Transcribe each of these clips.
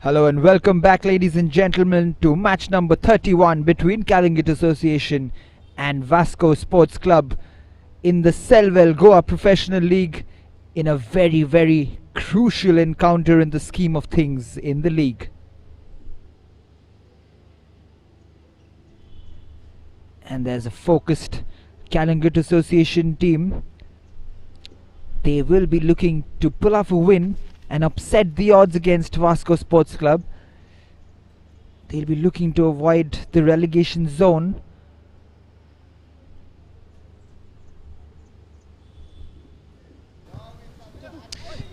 Hello and welcome back, ladies and gentlemen, to match number 31 between Calangute Association and Vasco Sports Club in the Selvel Goa Professional League, in a very crucial encounter in the scheme of things in the league. And there's a focused Calangute Association team. They will be looking to pull off a win and upset the odds against Vasco Sports Club. They'll be looking to avoid the relegation zone.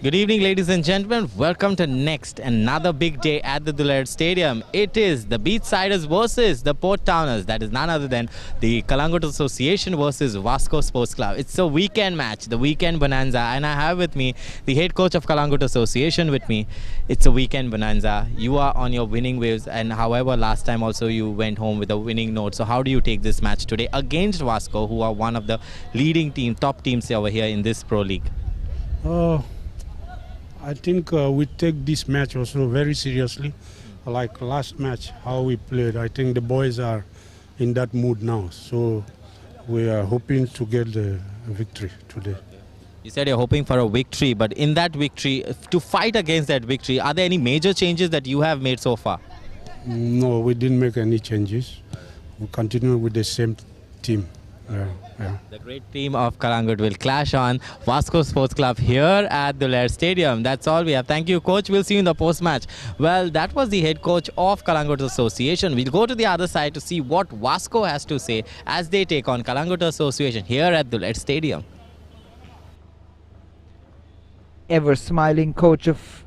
Good evening, ladies and gentlemen. Welcome to another big day at the Duler Stadium. It is the Beachsiders versus the Port Towners. That is none other than the Calangute Association versus Vasco Sports Club. It's a weekend match, the weekend bonanza, and I have with me the head coach of Calangute Association with me. It's a weekend bonanza. You are on your winning waves, and however last time also you went home with a winning note. So how do you take this match today against Vasco, who are one of the leading top teams over here in this Pro League? I think we take this match also very seriously. Like last match, how we played, I think the boys are in that mood now. So we are hoping to get the victory today. You said you're hoping for a victory, but in that victory, to fight against that victory, are there any major changes that you have made so far? No, we didn't make any changes. We continue with the same team. The great team of Calangute will clash on Vasco Sports Club here at the Duler Stadium. That's all we have. Thank you, coach. We'll see you in the post-match. Well, that was the head coach of Calangute Association. We'll go to the other side to see what Vasco has to say as they take on Calangute Association here at the Duler Stadium. Ever smiling coach of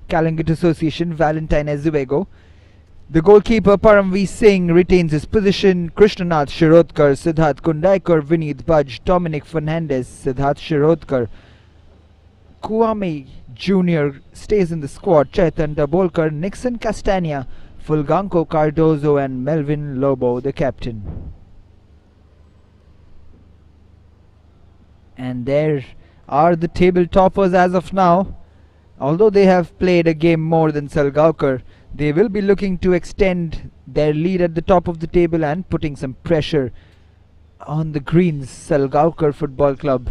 Calangute Association, Valentine Azuego. The goalkeeper Paramveer Singh retains his position. Krishnanath Shirodkar, Siddharth Kundaikar, Vineet Baj, Dominic Fernandez, Siddharth Shirodkar. Kuame Jr. stays in the squad. Chaitan Dabolkar, Nixon Castagna, Fulganco Cardozo and Melvin Lobo, the captain. And there are the table toppers as of now. Although they have played a game more than Salgaonkar, they will be looking to extend their lead at the top of the table and putting some pressure on the Greens, Selvel Football Club.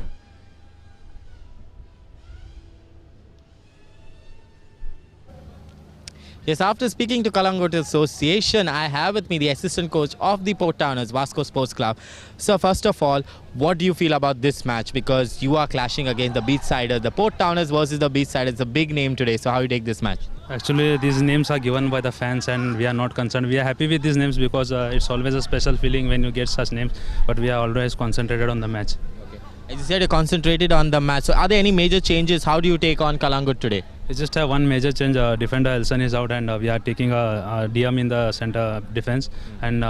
Yes, after speaking to Calangute Association, I have with me the assistant coach of the Port Towners, Vasco Sports Club. So first of all, what do you feel about this match? Because you are clashing against the Beachsiders. The Port Towners versus the Beachsiders. It's a big name today. So how do you take this match? Actually, these names are given by the fans and we are not concerned. We are happy with these names because it's always a special feeling when you get such names. But we are always concentrated on the match. Okay. As you said, you're concentrated on the match. So are there any major changes? How do you take on Calangute today? It's just one major change. Defender Elson is out and we are taking a DM in the center defense and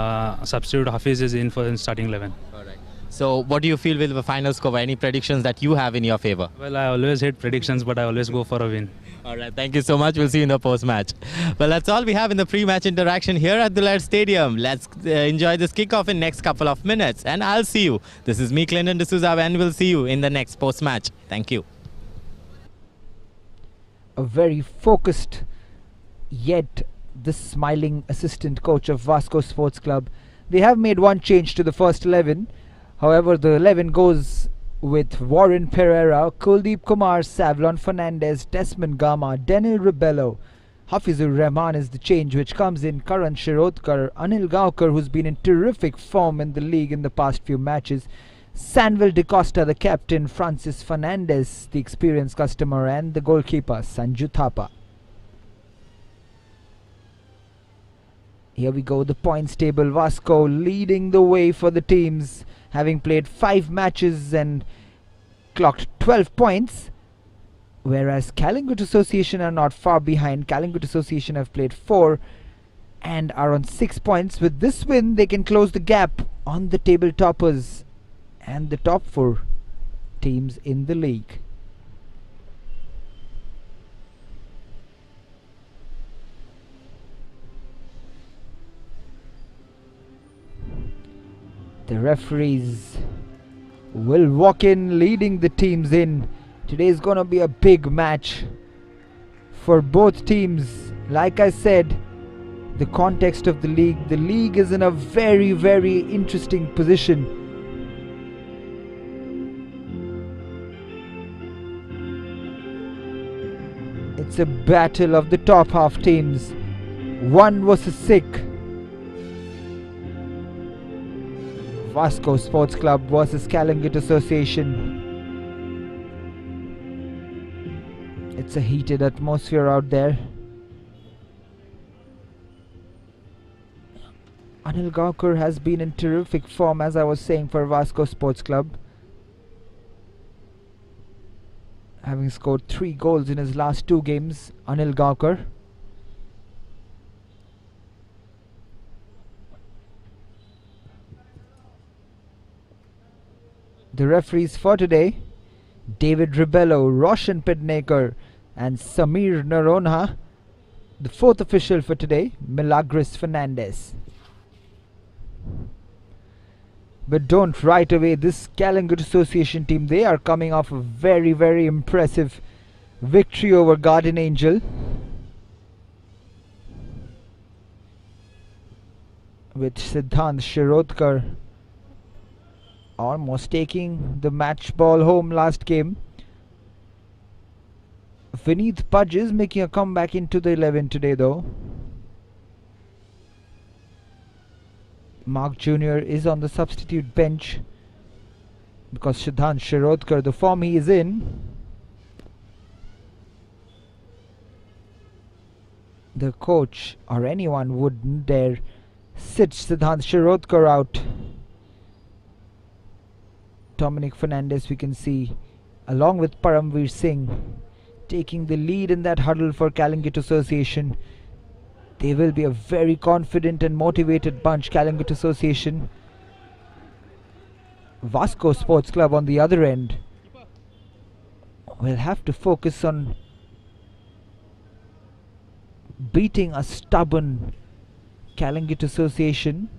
substitute Hafiz is in for starting 11. Alright. So what do you feel will be the final score? Any predictions that you have in your favor? Well, I always hate predictions, but I always go for a win. Alright, thank you so much. We'll see you in the post-match. Well, that's all we have in the pre-match interaction here at the Duler Stadium. Let's enjoy this kickoff in next couple of minutes. And I'll see you. This is me, Clinton D'Souza, and we'll see you in the next post-match. Thank you. A very focused yet the smiling assistant coach of Vasco Sports Club. They have made one change to the first 11. However, the 11 goes with Warren Pereira, Kuldeep Kumar, Savlon Fernandez, Desmond Gama, Daniel Rebello. Hafizur Rahman is the change which comes in. Karan Shirodkar, Anil Gaonkar, who's been in terrific form in the league in the past few matches. Sanvel De Costa, the captain, Francis Fernandez, the experienced customer, and the goalkeeper, Sanju Thapa. Here we go, the points table. Vasco leading the way for the teams, having played 5 matches and clocked 12 points. Whereas Calangute Association are not far behind. Calangute Association have played 4 and are on 6 points. With this win, they can close the gap on the table toppers and the top 4 teams in the league. The referees will walk in, leading the teams in. Today is going to be a big match for both teams Like I said, the context of the league is in a very, very interesting position. It's a battle of the top half teams. 1 versus 6. Vasco Sports Club versus Calangute Association. It's a heated atmosphere out there. Anil Gaukar has been in terrific form, as I was saying, for Vasco Sports Club, having scored 3 goals in his last 2 games. Anil Gaukar. The referees for today: David Ribello, Roshan Pednekar and Samir Naronha. The 4th official for today, Milagros Fernandez. But don't right away, this Calangute Association team, they are coming off a very, very impressive victory over Garden Angel, with Siddhant Shirodkar almost taking the match ball home last game. Vineeth Pudge is making a comeback into the 11 today though. Mark Jr. is on the substitute bench because Siddhant Shirodkar, the form he is in, the coach or anyone wouldn't dare sit Siddhant Shirodkar out. Dominic Fernandez, we can see, along with Paramveer Singh, taking the lead in that huddle for Calangute Association. They will be a very confident and motivated bunch, Calangute Association. Vasco Sports Club on the other end will have to focus on beating a stubborn Calangute Association.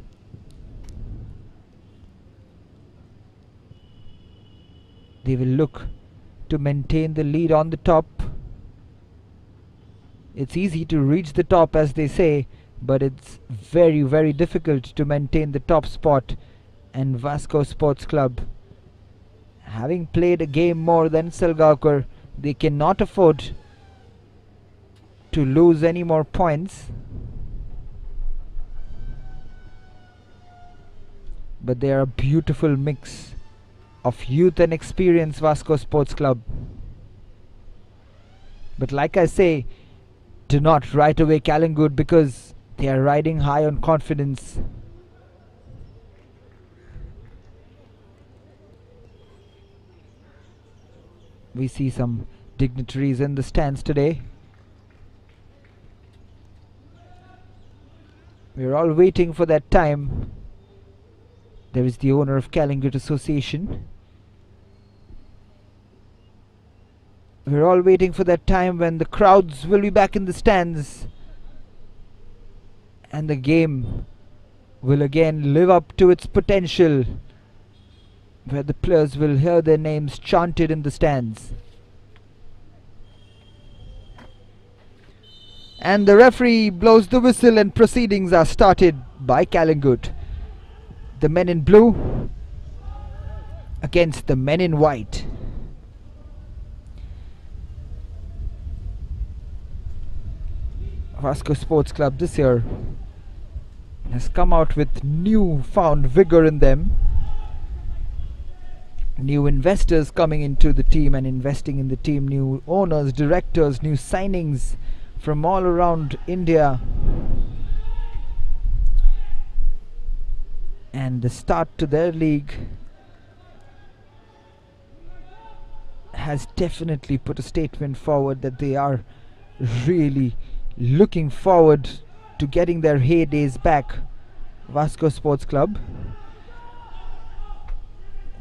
They will look to maintain the lead on the top. It's easy to reach the top, as they say, but it's very, very difficult to maintain the top spot. And Vasco Sports Club, having played a game more than Selgaukar, they cannot afford to lose any more points. But they are a beautiful mix of youth and experience, Vasco Sports Club. But like I say, do not right away Calangute, because they are riding high on confidence. We see some dignitaries in the stands today. We're all waiting for that time. There is the owner of Calangute Association. We're all waiting for that time when the crowds will be back in the stands and the game will again live up to its potential, where the players will hear their names chanted in the stands. And the referee blows the whistle and proceedings are started by Calangute. The men in blue against the men in white. Vasco Sports Club this year has come out with newfound vigor in them. New investors coming into the team and investing in the team, new owners, directors, new signings from all around India. And the start to their league has definitely put a statement forward that they are really looking forward to getting their heydays back. Vasco Sports Club.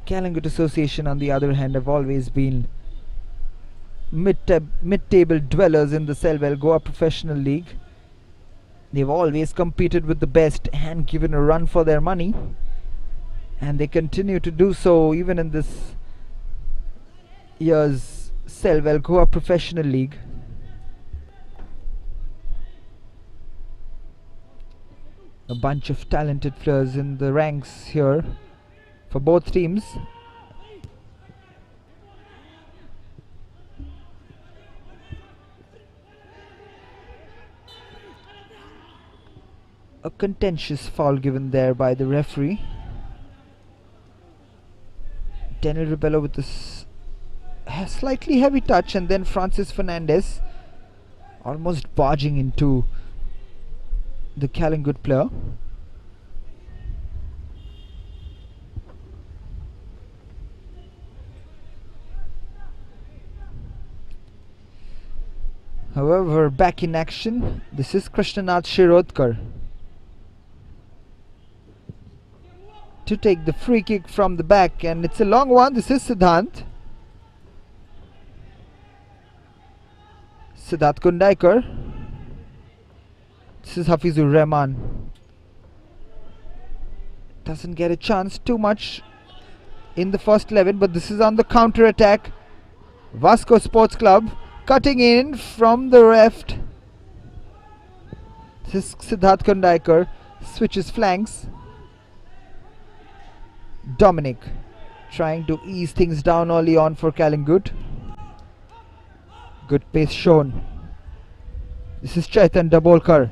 Calangute Association, on the other hand, have always been mid-table dwellers in the Selvel Goa Professional League. They've always competed with the best and given a run for their money, and they continue to do so even in this year's Selvel Goa Professional League. A bunch of talented players in the ranks here for both teams. A contentious foul given there by the referee. Daniel Rebello with this slightly heavy touch, and then Francis Fernandez almost barging into the Calangute player. However, back in action, this is Krishnanath Shirodkar to take the free kick from the back, and it's a long one. This is Siddhant Kundaikar. This is Hafizur Rahman. Doesn't get a chance too much in the first 11, but this is on the counter attack. Vasco Sports Club cutting in from the left. This is Siddharth Kundaikar, switches flanks. Dominic trying to ease things down early on for Calangute. Good pace shown. This is Chaitan Dabolkar,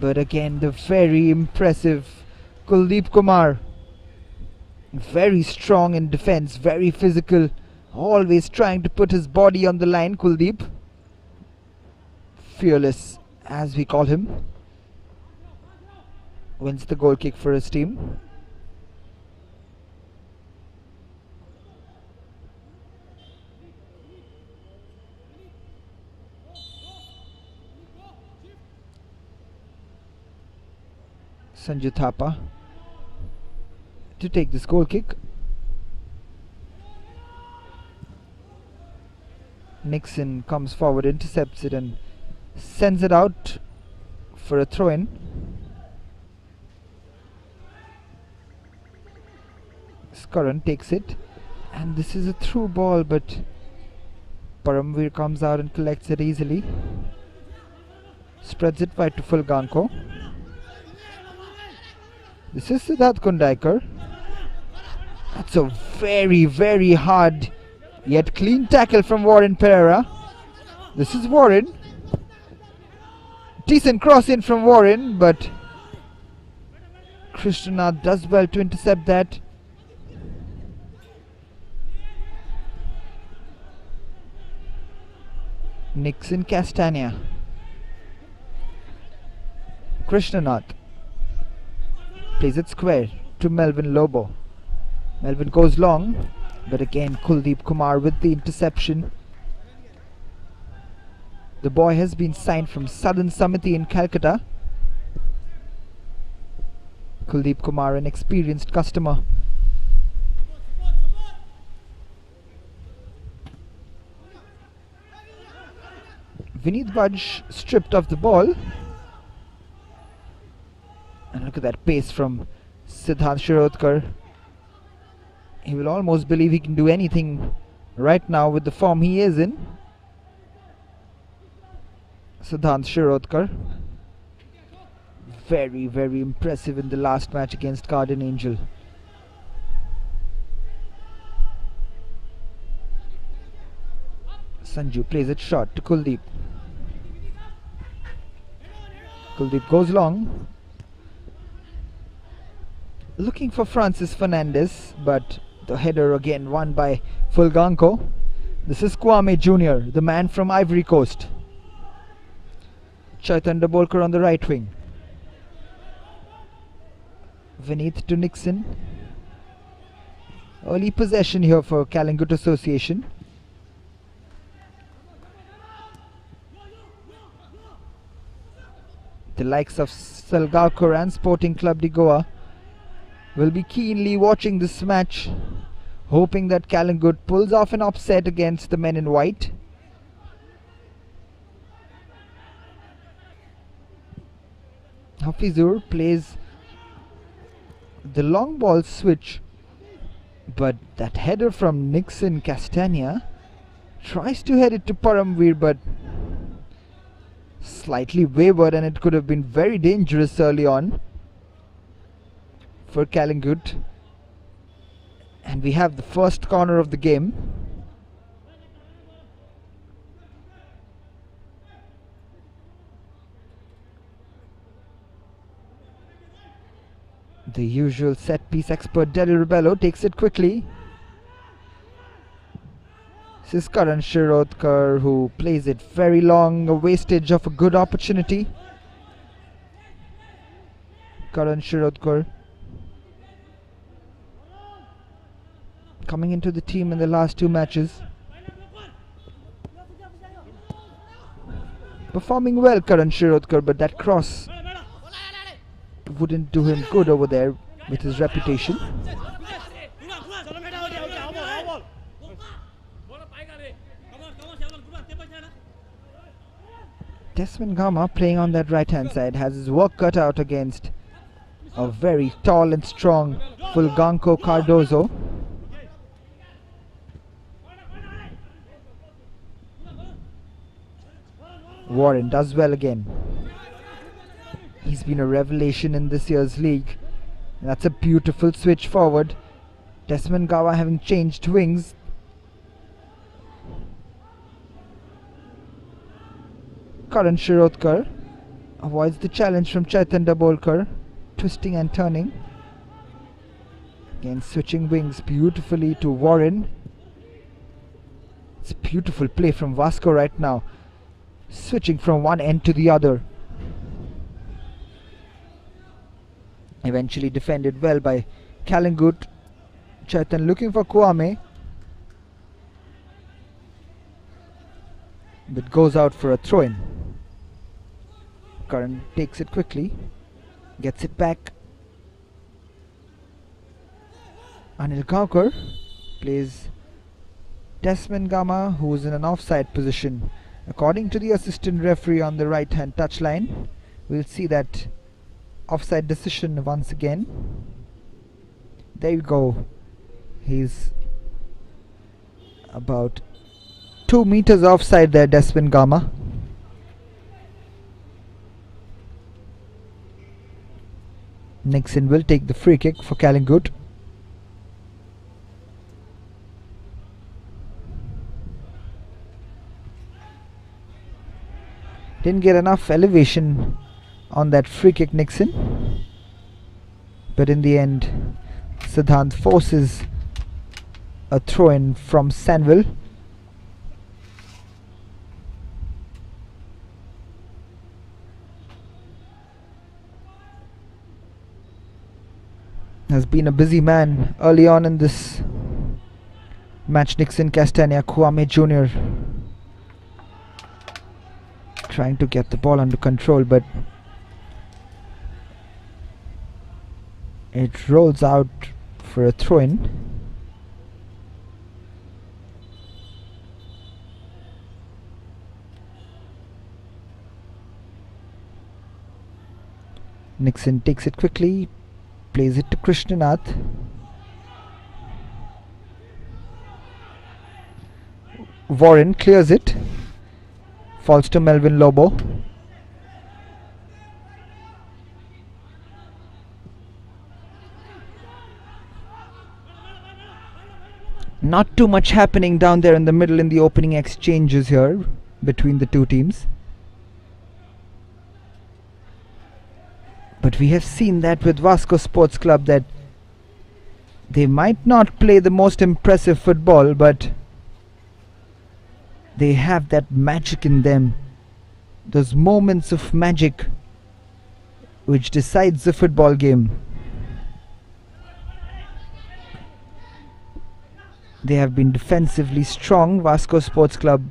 but again the very impressive Kuldeep Kumar. Very strong in defense, very physical, always trying to put his body on the line. Kuldeep, fearless as we call him, wins the goal kick for his team. Sanju Thapa to take this goal kick. Nixon comes forward, intercepts it and sends it out for a throw-in. Skaran takes it, and this is a through ball, but Paramveer comes out and collects it easily. Spreads it wide to Fulganko. This is Siddharth Kundaikar. That's a very, very hard yet clean tackle from Warren Pereira. This is Warren. Decent cross in from Warren, but Krishnanath does well to intercept that. Nixon Castagna. Krishnanath plays it square to Melvin Lobo. Melvin goes long, but again Kuldeep Kumar with the interception. The boy has been signed from Southern Samiti in Calcutta. Kuldeep Kumar, an experienced customer. Vineet Baj stripped of the ball. And look at that pace from Siddhant Shirodkar. He will almost believe he can do anything right now with the form he is in. Siddhant Shirodkar, very, very impressive in the last match against Garden Angel. Sanju plays it short to Kuldeep. Kuldeep goes long, looking for Francis Fernandez, but the header again won by Fulganko. This is Kwame Jr., the man from Ivory Coast. Chaitan Dabolkar on the right wing. Vineet to Nixon. Early possession here for Calangute Association. The likes of Selgal and Sporting Club de Goa will be keenly watching this match, hoping that Calangute pulls off an upset against the men in white. Hafizur plays the long ball switch, but that header from Nixon Castagna tries to head it to Paramveer, but slightly wavered, and it could have been very dangerous early on. for Calangute. And we have the first corner of the game. The usual set piece expert Delhi Ribello takes it quickly. This is Karan Shirodkar who plays it very long, a wastage of a good opportunity. Karan Shirodkar coming into the team in the last 2 matches. Performing well, Karan Shirodkar, but that cross wouldn't do him good over there with his reputation. Desmond Gama playing on that right hand side has his work cut out against a very tall and strong Fulganco Cardozo. Warren does well again. He's been a revelation in this year's league. And that's a beautiful switch forward. Desmond Gawa having changed wings. Karan Shirodkar avoids the challenge from Chaitan Dabolkar, twisting and turning. Again switching wings beautifully to Warren. It's a beautiful play from Vasco right now, switching from one end to the other. Eventually defended well by Calangute. Chaitan looking for Kwame, but goes out for a throw-in. Karan takes it quickly, gets it back. Anil Gaukar plays Desmond Gama, who is in an offside position. According to the assistant referee on the right hand touchline, we'll see that offside decision once again. There you go. He's about 2 meters offside there, Desmond Gama. Nixon will take the free kick for Calangute. Didn't get enough elevation on that free kick, Nixon, but in the end Siddhant forces a throw-in from Selvel. Has been a busy man early on in this match. Nixon, Castagna, Kwame Jr. trying to get the ball under control, but it rolls out for a throw-in. Nixon takes it quickly, plays it to Krishnanath. Warren clears it, falls to Melvin Lobo. Not too much happening down there in the middle in the opening exchanges here between the two teams. But we have seen that with Vasco Sports Club, that they might not play the most impressive football, but they have that magic in them, those moments of magic which decides the football game. They have been defensively strong, Vasco Sports Club,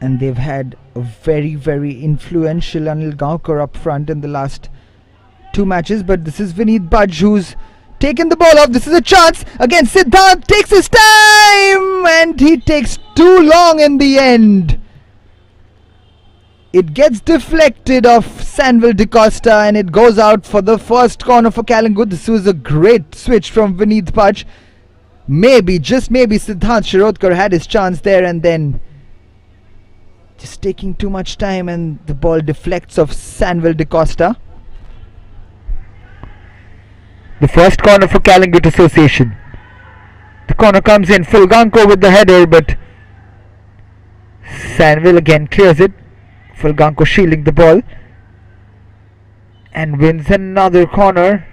and they've had a very, very influential Anil Gaukar up front in the last 2 matches. But this is Vineet Bajj who's taken the ball off. This is a chance again. Siddhant takes his time and he takes too long in the end. It gets deflected off Selvel Costa and it goes out for the first corner for Calangute. This was a great switch from Vineet Bajj. Maybe, just maybe, Siddhant Shirodkar had his chance there, and then Just taking too much time, and the ball deflects off Selvel Goa. The first corner for Calangute Association. The corner comes in, Fulganko with the header, but Selvel again clears it. Fulganko shielding the ball and wins another corner.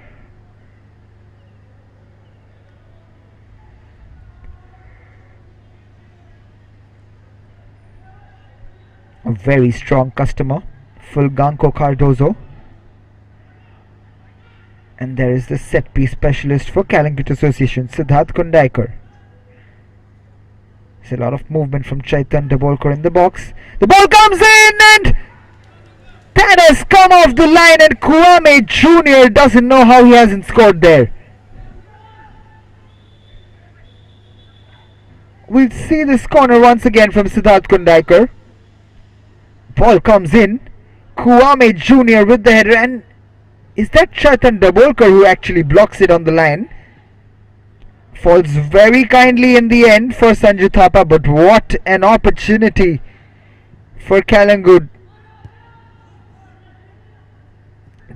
A very strong customer, Fulganko Cardozo. And there is the set piece specialist for Calangute Association, Siddharth Kundaikar. There's a lot of movement from Chaitan Dabolkar in the box. The ball comes in, and that has come off the line, and Kwame Jr. doesn't know how he hasn't scored there. We'll see this corner once again from Siddharth Kundaikar. Ball comes in, Kwame Jr. with the header, and is that Chaitan Dabolkar who actually blocks it on the line? Falls very kindly in the end for Sanju Thapa, but what an opportunity for Calangute.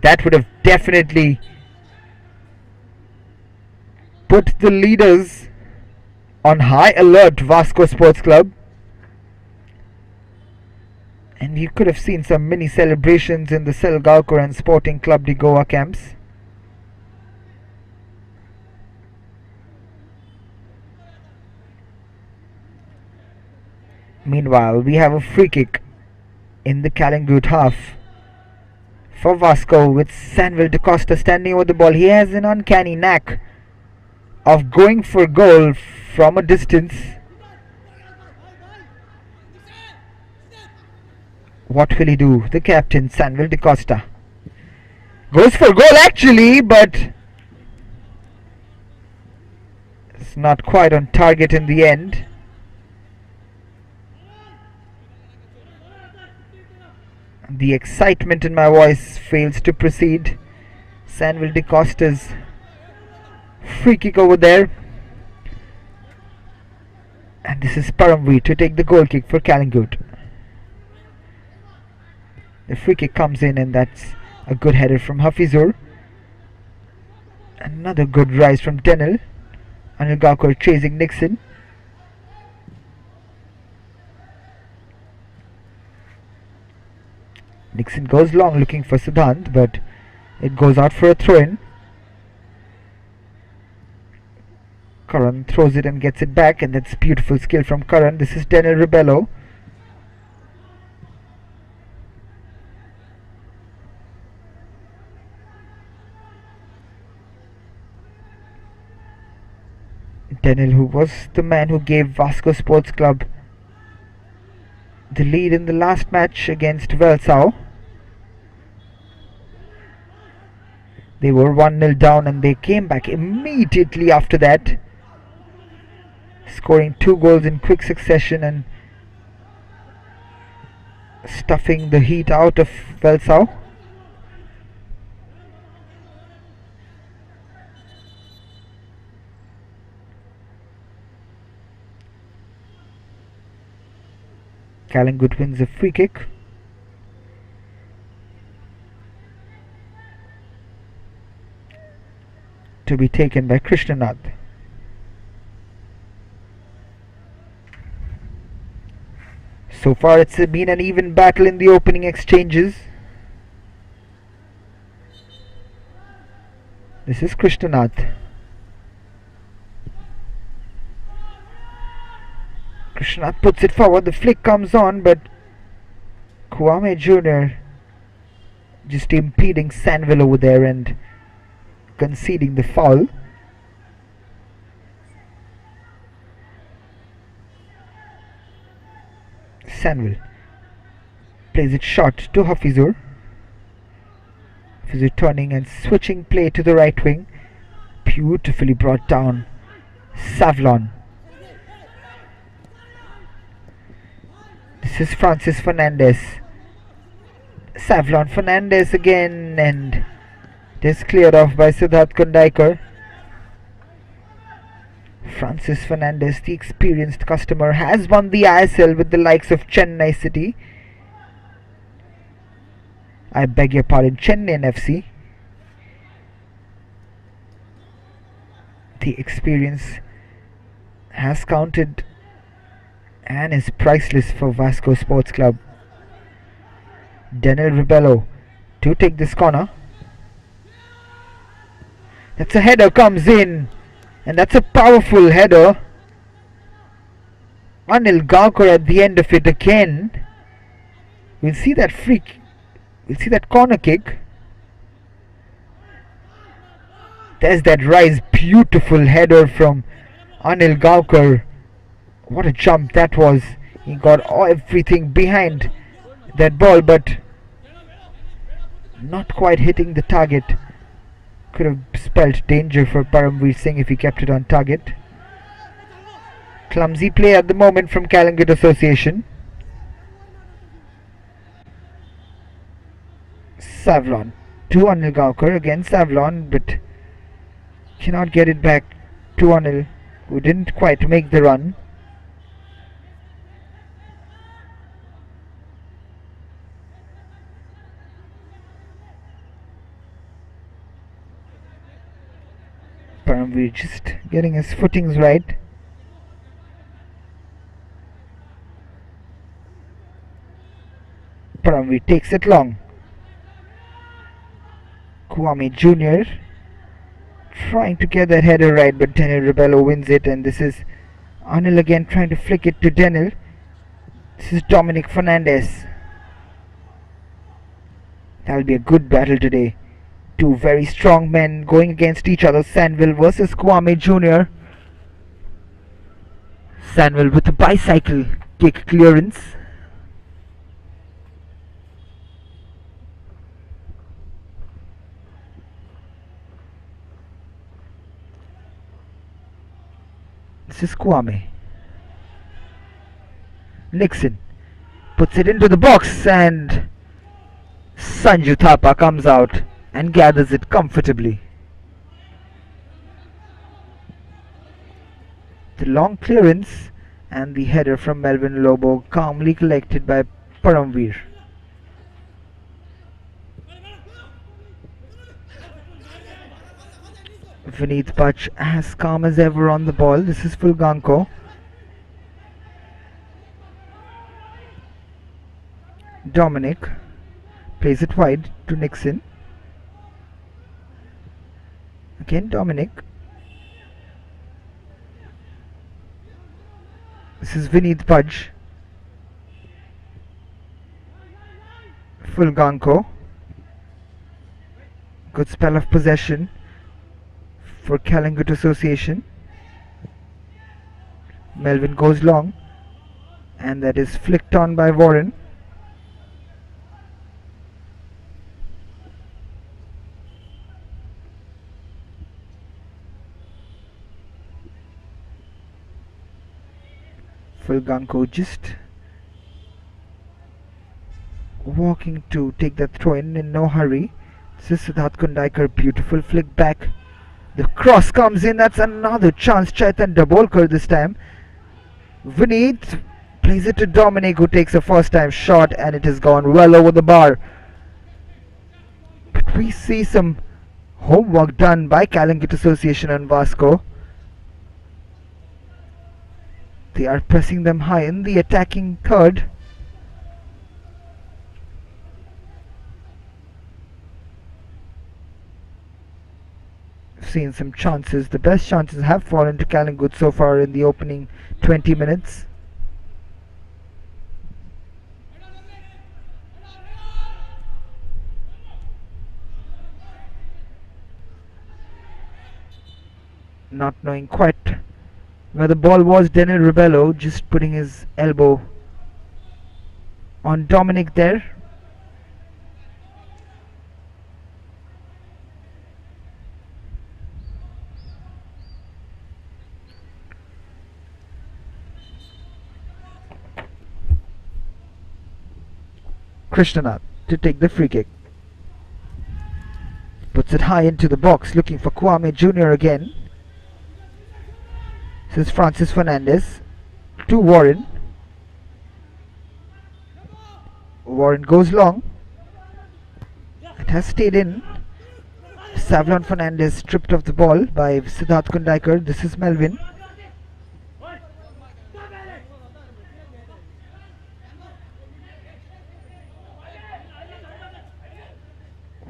That would have definitely put the leaders on high alert, Vasco Sports Club. And you could have seen some mini celebrations in the Selgal and Sporting Club de Goa camps. Meanwhile, we have a free kick in the Calangute half for Vasco, with Selvel Goa standing over the ball. He has an uncanny knack of going for goal from a distance. What will he do? The captain, Selvel Goa, goes for goal actually, but it's not quite on target in the end. The excitement in my voice fails to proceed. Selvel Goa's free kick over there. And this is Paramveer to take the goal kick for Calangute. The free kick comes in, and that's a good header from Hafizur. Another good rise from Denel. Anil Gaukar chasing Nixon. Nixon goes long looking for Siddhant, but it goes out for a throw-in. Karan throws it and gets it back, and that's beautiful skill from Karan. This is Denel Rebello. Denel, who was the man who gave Vasco Sports Club the lead in the last match against Velsau. They were 1-0 down, and they came back immediately after that, scoring 2 goals in quick succession and stuffing the heat out of Velsau. Calangute wins a free kick. To be taken by Krishnanath. So far it's been an even battle in the opening exchanges. This is Krishnanath. Krishnanath puts it forward, the flick comes on, but Kwame Jr. just impeding Selvel over there and conceding the foul. Selvel plays it short to Hafizur. Hafizur turning and switching play to the right wing. Beautifully brought down. Savlon. This is Francis Fernandez. Savlon Fernandez again, and it is cleared off by Siddharth Kundaikar. Francis Fernandez, the experienced customer, has won the ISL with the likes of Chennai City. I beg your pardon, Chennai FC. The experience has counted and is priceless for Vasco Sports Club. Daniel Rebello to take this corner. That's a header, comes in, and that's a powerful header. Anil Gaukar at the end of it again. We'll see that we'll see that corner kick. There's that rise, beautiful header from Anil Gaukar. What a jump that was. He got everything behind that ball, but not quite hitting the target. Could have spelled danger for Paramveer Singh if he kept it on target. Clumsy play at the moment from Calangute Association. Savlon to Anil Gaukar. Again Savlon, but cannot get it back to Anil, who didn't quite make the run. Paramveer just getting his footings right. Paramveer takes it long. Kwame Jr. trying to get that header right, but Daniel Rebello wins it, and this is Anil again trying to flick it to Daniel. This is Dominic Fernandez. That'll be a good battle today. Two very strong men going against each other. Sanville versus Kwame Jr. Sanville with a bicycle kick clearance. This is Kwame. Nixon puts it into the box, and Sanju Thapa comes out and gathers it comfortably. The long clearance and the header from Melvin Lobo calmly collected by Paramveer. Vineet Bach as calm as ever on the ball. This is Fulganko. Dominic plays it wide to Nixon. Again Dominic. This is Vineet Baj. Fulganko. Good spell of possession for Calangute Association. Melvin goes long, and that is flicked on by Warren. Fulganko just walking to take that throw in no hurry. This is Siddharth Kundaikar, beautiful flick back. The cross comes in, that's another chance. Chaitan Dabolkar this time. Vineet plays it to Dominic, who takes a first time shot, and it has gone well over the bar. But we see some homework done by Calangute Association and Vasco. They are pressing them high in the attacking third. Seen some chances. The best chances have fallen to Calangute so far in the opening 20 minutes. Not knowing quite where the ball was, Daniel Rebello just putting his elbow on Dominic there. Krishnanath to take the free kick. Puts it high into the box, looking for Kwame Jr. again. This is Francis Fernandez to Warren. Warren goes long. It has stayed in. Selvel Fernandez stripped of the ball by Siddharth Kundaikar. This is Melvin.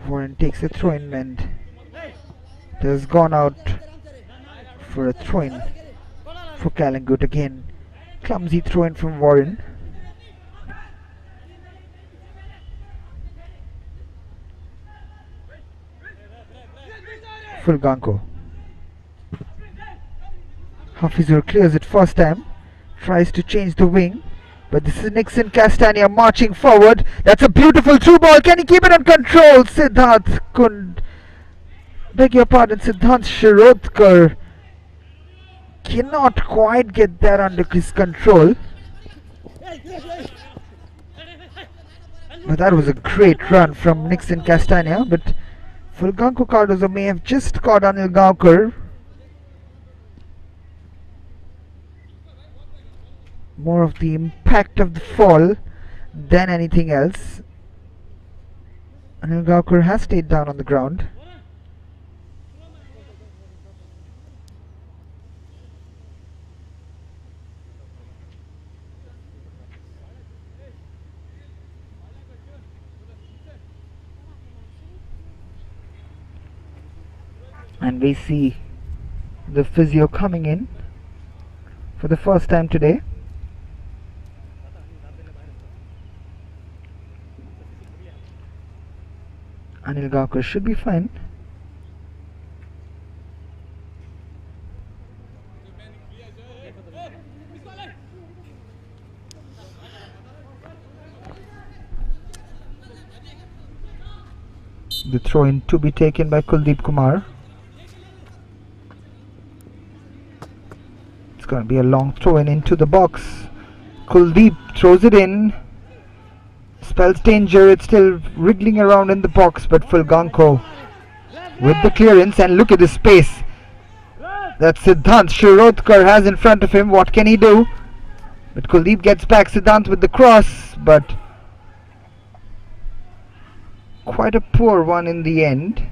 Warren takes a throw-in and it has gone out for a throw-in for Calangute again. Clumsy throw-in from Warren. Fulganko. Hafizur clears it first time. Tries to change the wing. But this is Nixon Castagna marching forward. That's a beautiful through ball. Can he keep it on control? Siddharth Siddharth Shirodkar cannot quite get that under his control. But that was a great run from Nixon Castagna. But Fulganko Cardozo may have just caught Anil Gaonkar. More of the impact of the fall than anything else. Anil Gaonkar has stayed down on the ground. And we see the physio coming in for the first time today. Anil Gaonkar should be fine. The throw in to be taken by Kuldeep Kumar. It's going to be a long throw in into the box. Kuldeep throws it in. Spells danger. It's still wriggling around in the box, but Fulganko with the clearance, and look at the space that Siddharth Shirodkar has in front of him. What can he do? But Kuldeep gets back Siddharth with the cross, but quite a poor one in the end.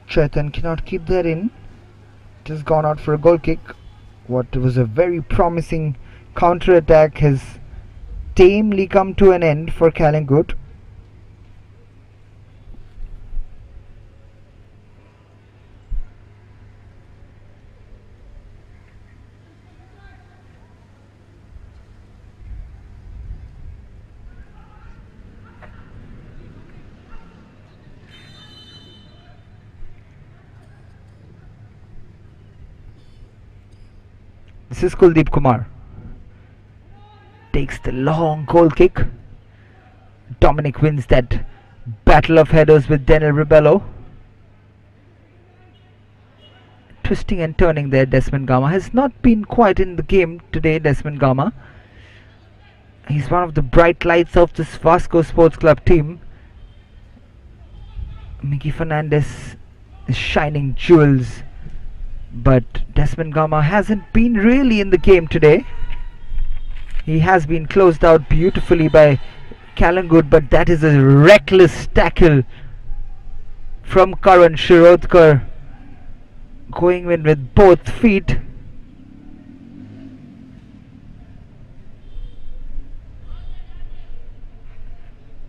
Chetan cannot keep that in. It has gone out for a goal kick. What was a very promising counter-attack has tamely come to an end for Calangute. This is Kuldeep Kumar. Takes the long goal kick. Dominic wins that battle of headers with Daniel Rebello. Twisting and turning there, Desmond Gama has not been quite in the game today. Desmond Gama, he's one of the bright lights of this Vasco Sports Club team. Mickey Fernandez is shining jewels, but Desmond Gama hasn't been really in the game today. He has been closed out beautifully by Calangute, but that is a reckless tackle from Karan Shirodkar, going in with both feet.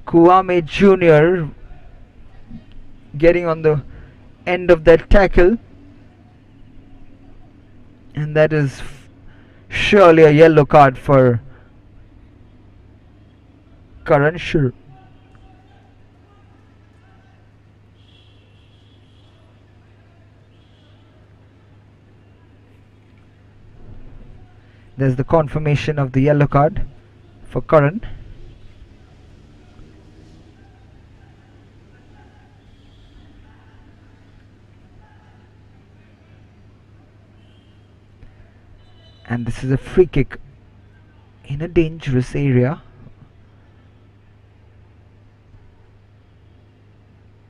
Kuame Jr. getting on the end of that tackle, and that is surely a yellow card for Karan Shir. There's the confirmation of the yellow card for Karan. And this is a free kick in a dangerous area.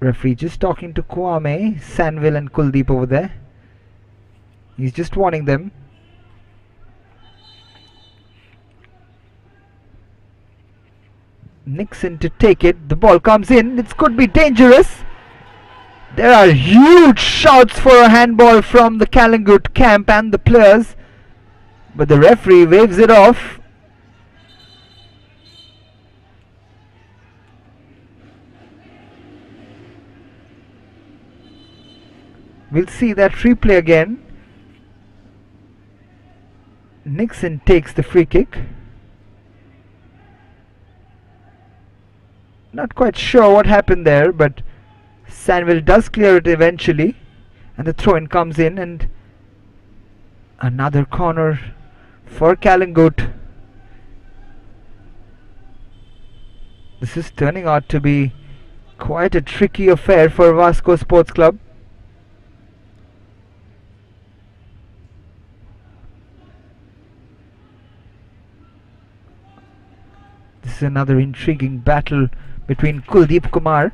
Referee just talking to Kwame, Sanville and Kuldeep over there. He's just warning them. Nixon to take it. The ball comes in. It could be dangerous. There are huge shouts for a handball from the Calangute camp and the players, but the referee waves it off. We'll see that replay again. Nixon takes the free kick. Not quite sure what happened there, but Selvel does clear it eventually, and the throw-in comes in, and another corner for Calangute. This is turning out to be quite a tricky affair for Vasco Sports Club. This is another intriguing battle between Kuldeep Kumar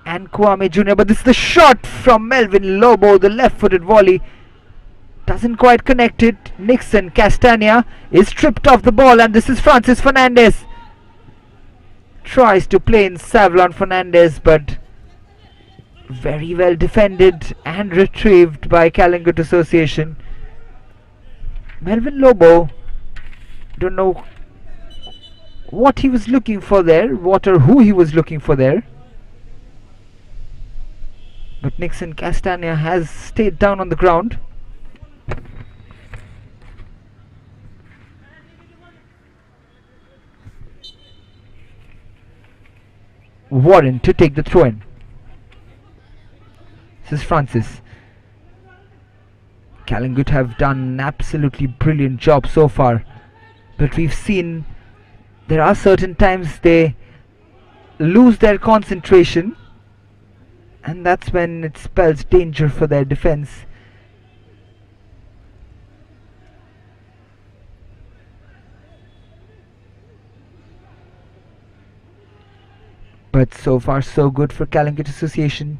and Kwame Jr. But this is the shot from Melvin Lobo. The left-footed volley doesn't quite connect it. Nixon Castagna is stripped off the ball, and this is Francis Fernandez. Tries to play in Savlon Fernandez, but very well defended and retrieved by Calangute Association. Melvin Lobo, don't know what he was looking for there, what or who he was looking for there, but Nixon Castagna has stayed down on the ground. Warren to take the throw-in. This is Francis. Calangute have done an absolutely brilliant job so far, but we've seen there are certain times they lose their concentration, and that's when it spells danger for their defense. But so far so good for Calangute Association.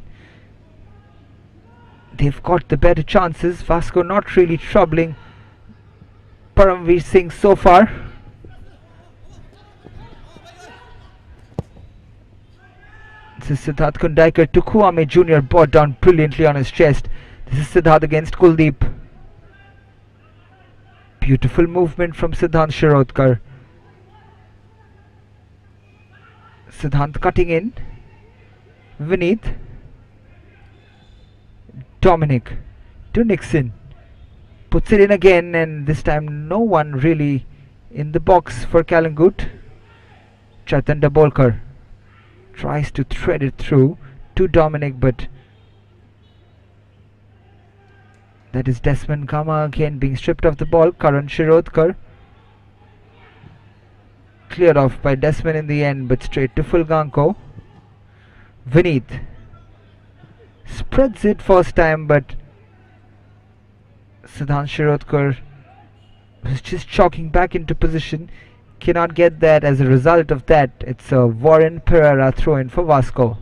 They've got the better chances. Vasco not really troubling Paramveer Singh so far. This is Siddharth Kundaikar to Kwame Jr. brought down brilliantly on his chest. This is Siddharth against Kuldeep. Beautiful movement from Siddhant Shirodkar. Siddhant cutting in. Vineet. Dominic to Nixon. Puts it in again, and this time no one really in the box for Calangute. Chaitan Dabolkar tries to thread it through to Dominic, but that is Desmond Kama again being stripped of the ball. Karan Shirodkar cleared off by Desmond in the end, but straight to Fulganko. Vineet spreads it first time, but Siddhant Shirodkar was just chalking back into position. Cannot get that. As a result of that, it's a Warren Pereira throw-in for Vasco.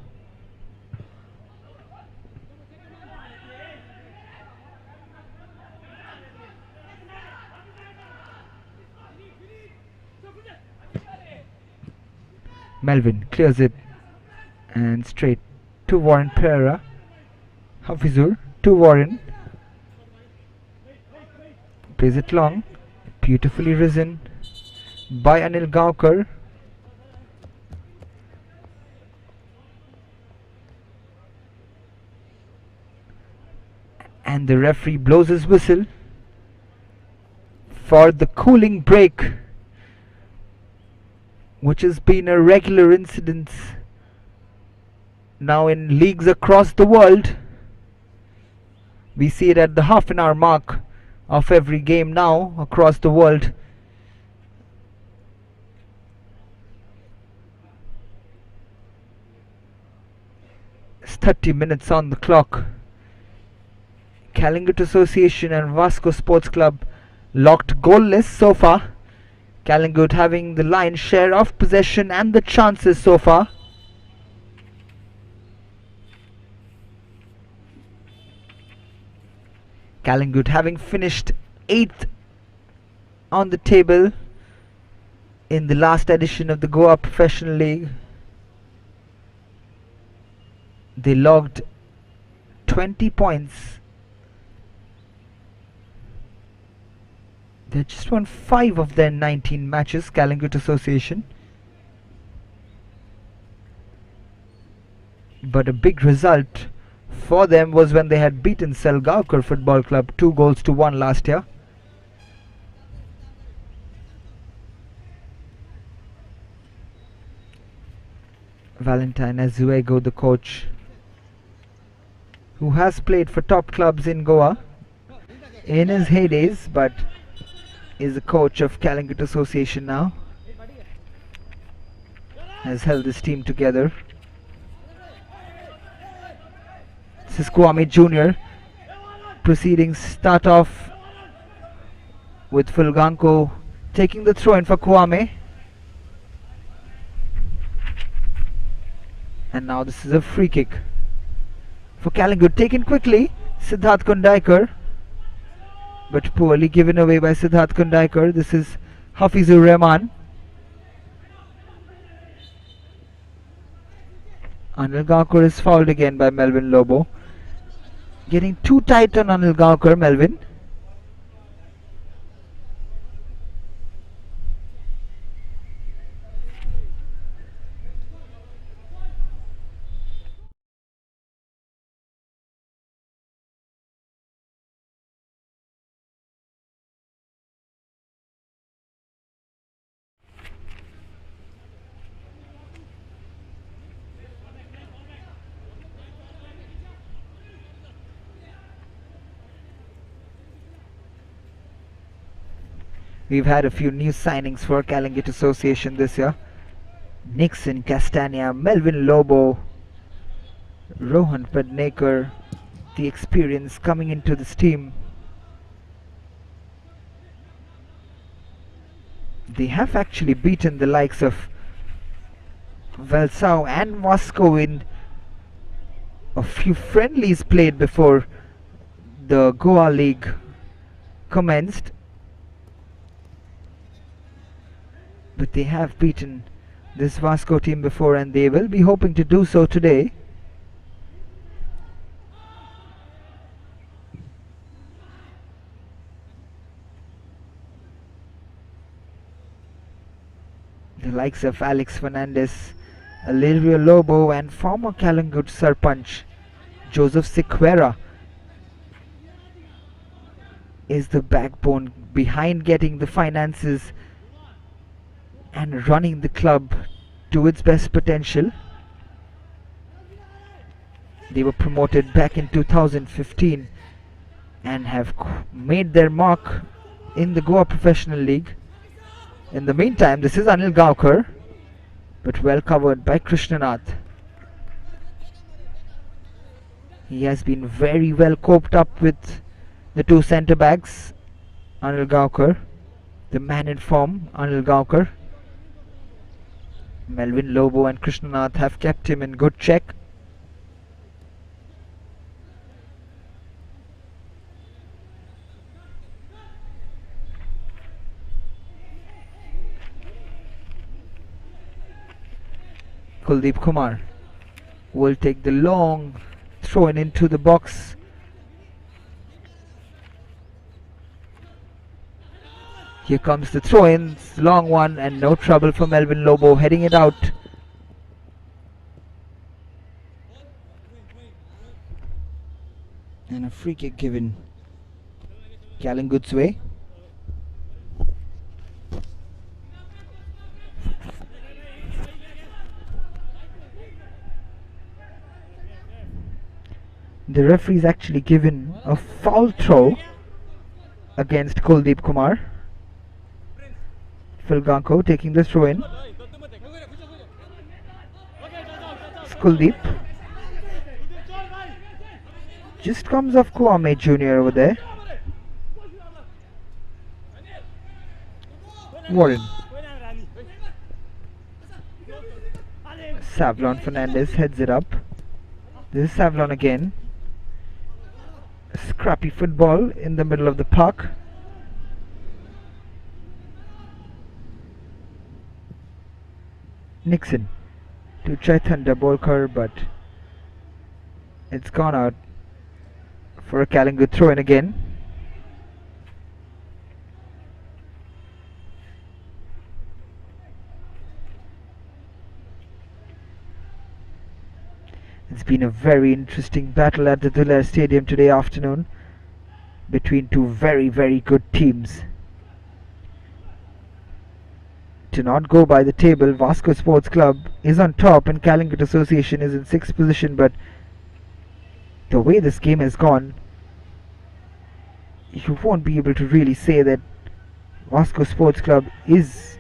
Melvin clears it and straight to Warren Pereira. Hafizur to Warren. Plays it long. Beautifully risen by Anil Gaonkar. And the referee blows his whistle for the cooling break, which has been a regular incident now in leagues across the world. We see it at the half an hour mark of every game now across the world. It's 30 minutes on the clock. Calangute Association and Vasco Sports Club locked goalless so far. Calangute having the lion's share of possession and the chances so far. Calangute having finished 8th on the table in the last edition of the Goa Professional League. They logged 20 points. They just won 5 of their 19 matches, Calangute Association. But a big result for them was when they had beaten Selvel Goa Football Club 2-1 last year. Valentine Azuego, the coach, who has played for top clubs in Goa in his heydays, but is the coach of Calangute Association now, has held his team together. This is Kwame Jr. Proceedings start off with Fulganko taking the throw in for Kwame. And now this is a free kick for Calangute, taken quickly, Siddharth Kundaikar, but poorly given away by Siddharth Kundaikar. This is Hafizur Rahman. Anil Gaonkar is fouled again by Melvin Lobo. Getting too tight on Anil Gaonkar, Melvin. We've had a few new signings for Calangute Association this year. Nixon Castagna, Melvin Lobo, Rohan Padnekar, the experience coming into this team. They have actually beaten the likes of Valsao and Vasco in a few friendlies played before the Goa League commenced. But they have beaten this Vasco team before, and they will be hoping to do so today. The likes of Alex Fernandez, Alirio Lobo, and former Calangute Sarpanch Joseph Sequeira is the backbone behind getting the finances and running the club to its best potential. They were promoted back in 2015 and have made their mark in the Goa Professional League. In the meantime, this is Anil Gaonkar, but well covered by Krishnanath. He has been very well coped up with the two centre backs. Anil Gaonkar, the man in form, Anil Gaonkar. Melvin Lobo and Krishnanath have kept him in good check. Kuldeep Kumar will take the long throw in into the box. Here comes the throw-in, long one, and no trouble for Melvin Lobo, heading it out. And a free kick given Calangute's way. The referee's actually given a foul throw against Kuldeep Kumar. Fulganko taking the throw in. Kuldeep just comes off Kwame Jr. over there. Warren. Savlon Fernandez heads it up. This is Savlon again. Scrappy football in the middle of the park. Nixon to Chaitanya Bolkar, but it's gone out for a Calangute throw-in again. It's been a very interesting battle at the Duler Stadium today afternoon between two very, very good teams. To not go by the table, Vasco Sports Club is on top and Calangute Association is in 6th position, but the way this game has gone, you won't be able to really say that Vasco Sports Club is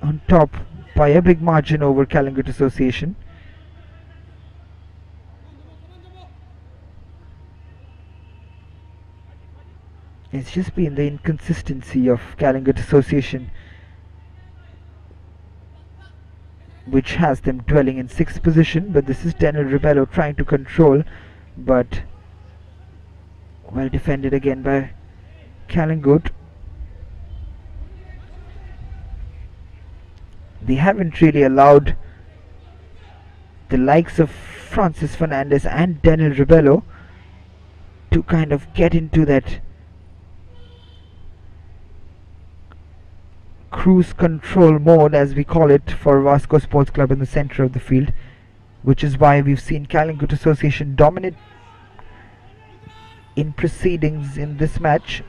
on top by a big margin over Calangute Association. It's just been the inconsistency of Calangute Association which has them dwelling in 6th position, but this is Daniel Rebello trying to control, but well defended again by Calangute. They haven't really allowed the likes of Francis Fernandez and Daniel Rebello to kind of get into that cruise control mode, as we call it, for Vasco Sports Club in the center of the field, which is why we've seen Calangute Association dominate in proceedings in this match.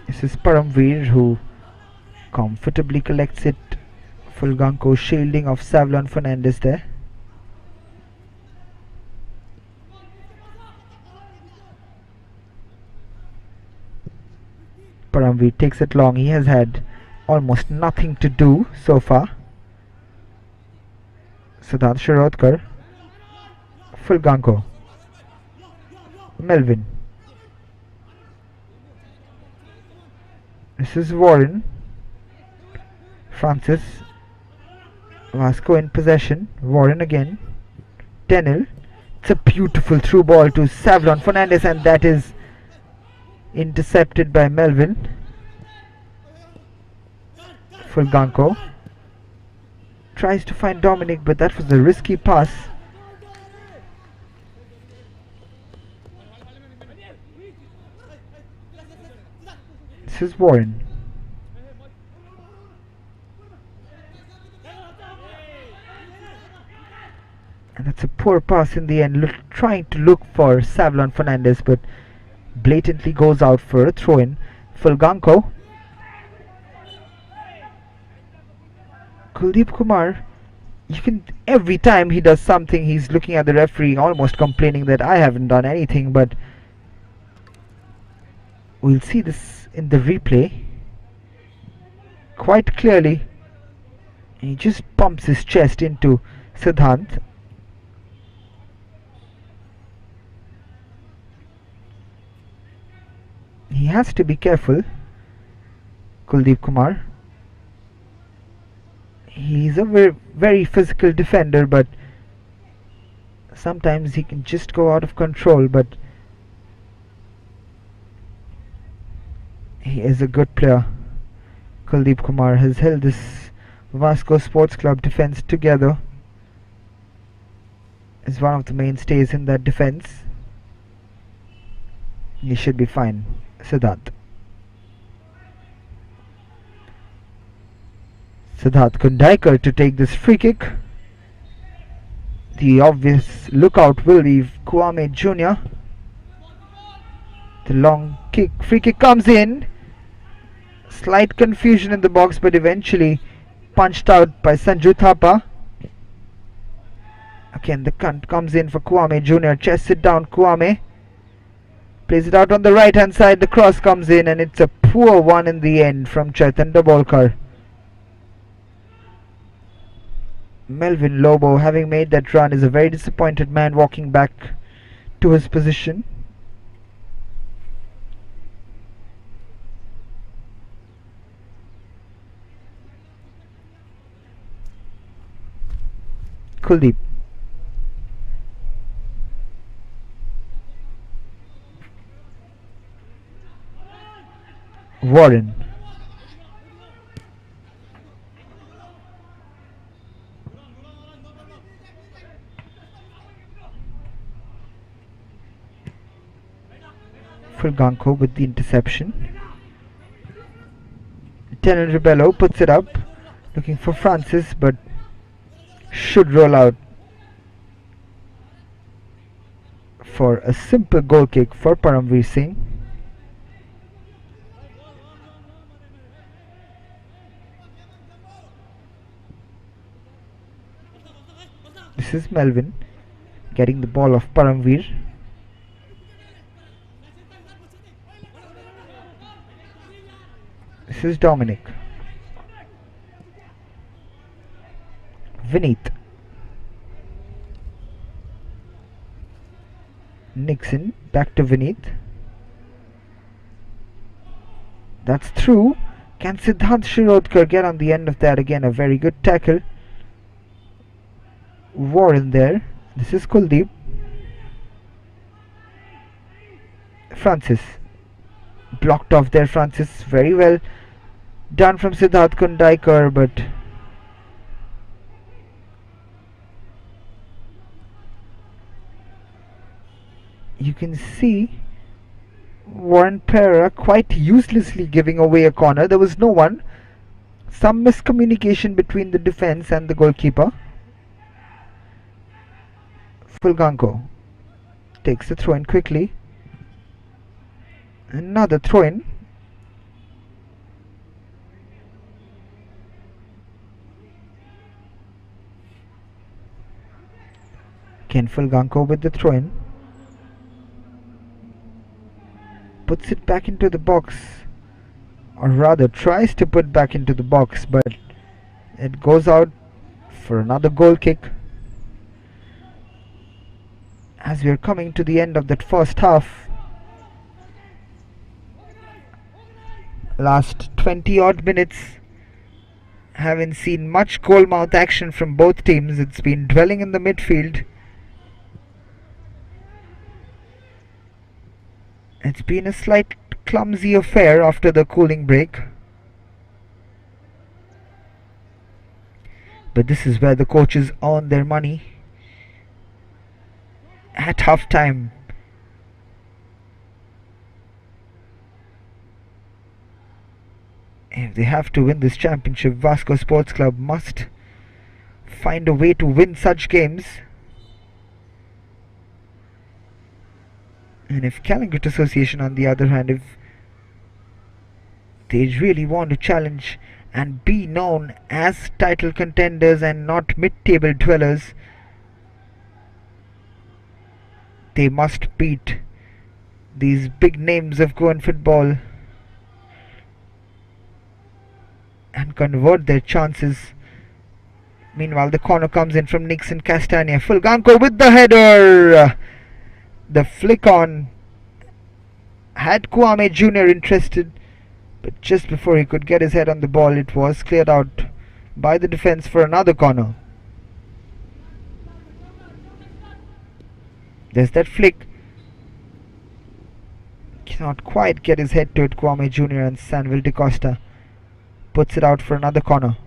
This is Paramveer who comfortably collects it. Fulganko shielding of Selvel Fernandez there. Paramveer takes it long. He has had almost nothing to do so far. Siddharth Shirodkar, Fulganko, Melvin. This is Warren. Francis. Vasco in possession. Warren again. Denil. It's a beautiful through ball to Selvel Fernandez, and that is intercepted by Melvin. Fulganko tries to find Dominic, but that was a risky pass. This is Warren. And that's a poor pass in the end, trying to look for Selvel Fernandez, but blatantly goes out for a throw-in. Fulganko. Kuldeep Kumar, every time he does something, he's looking at the referee, almost complaining that I haven't done anything, but we'll see this in the replay quite clearly. He just pumps his chest into Siddhant. He has to be careful, Kuldeep Kumar. He's a very physical defender, but sometimes he can just go out of control, but he is a good player. Kuldeep Kumar has held this Vasco Sports Club defense together, is one of the mainstays in that defense. He should be fine. Siddharth. Siddharth Kundaikar to take this free kick. The obvious lookout will be Kwame Jr. The long kick, free kick comes in. Slight confusion in the box, but eventually punched out by Sanju Thapa. Again, the cunt comes in for Kwame Jr. Chests it down, Kwame. Plays it out on the right hand side. The cross comes in, and it's a poor one in the end from Chaitanya Bolkar. Melvin Lobo, having made that run, is a very disappointed man walking back to his position. Kuldeep. Warren. Fulganko with the interception. Lieutenant Rebello puts it up, looking for Francis, but should roll out for a simple goal kick for Paramveer Singh. This is Melvin getting the ball off Paramveer. This is Dominic. Vineet. Nixon back to Vineet. That's through. Can Siddhant Shirodkar get on the end of that? Again, a very good tackle. Warren there. This is Kuldeep. Francis. Blocked off there, Francis. Very well done from Siddharth Kundaikar, but you can see Warren Pereira quite uselessly giving away a corner. There was no one. Some miscommunication between the defense and the goalkeeper. Fulganko takes the throw in quickly. Another throw in. Ken Fulganko with the throw in. Puts it back into the box, or rather tries to put back into the box, but it goes out for another goal kick. As we are coming to the end of that first half, last 20 odd minutes, haven't seen much goal-mouth action from both teams. It's been dwelling in the midfield. It's been a slight clumsy affair after the cooling break. But this is where the coaches earn their money. At half time, if they have to win this championship, Vasco Sports Club must find a way to win such games. And if Calangute Association, on the other hand, if they really want to challenge and be known as title contenders and not mid-table dwellers, they must beat these big names of Goan football and convert their chances. Meanwhile, the corner comes in from Nixon Castagna. Fulganko with the header. The flick on had Kwame Jr. interested, but just before he could get his head on the ball, it was cleared out by the defense for another corner. There's that flick. Cannot quite get his head to it, Kwame Jr., and Selvel De Costa puts it out for another corner.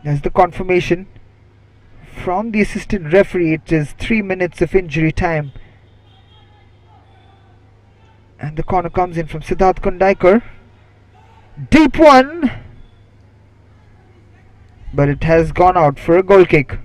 There's the confirmation from the assistant referee. It is 3 minutes of injury time, and the corner comes in from Siddharth Kundaikar. Deep one, but it has gone out for a goal kick.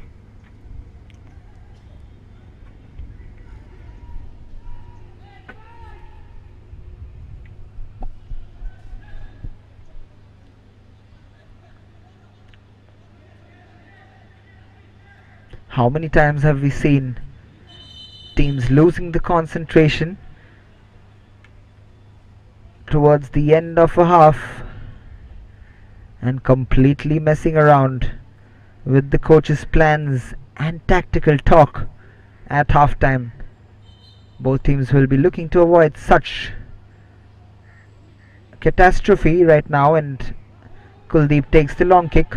How many times have we seen teams losing the concentration towards the end of a half and completely messing around with the coach's plans and tactical talk at halftime? Both teams will be looking to avoid such catastrophe right now, and Kuldeep takes the long kick.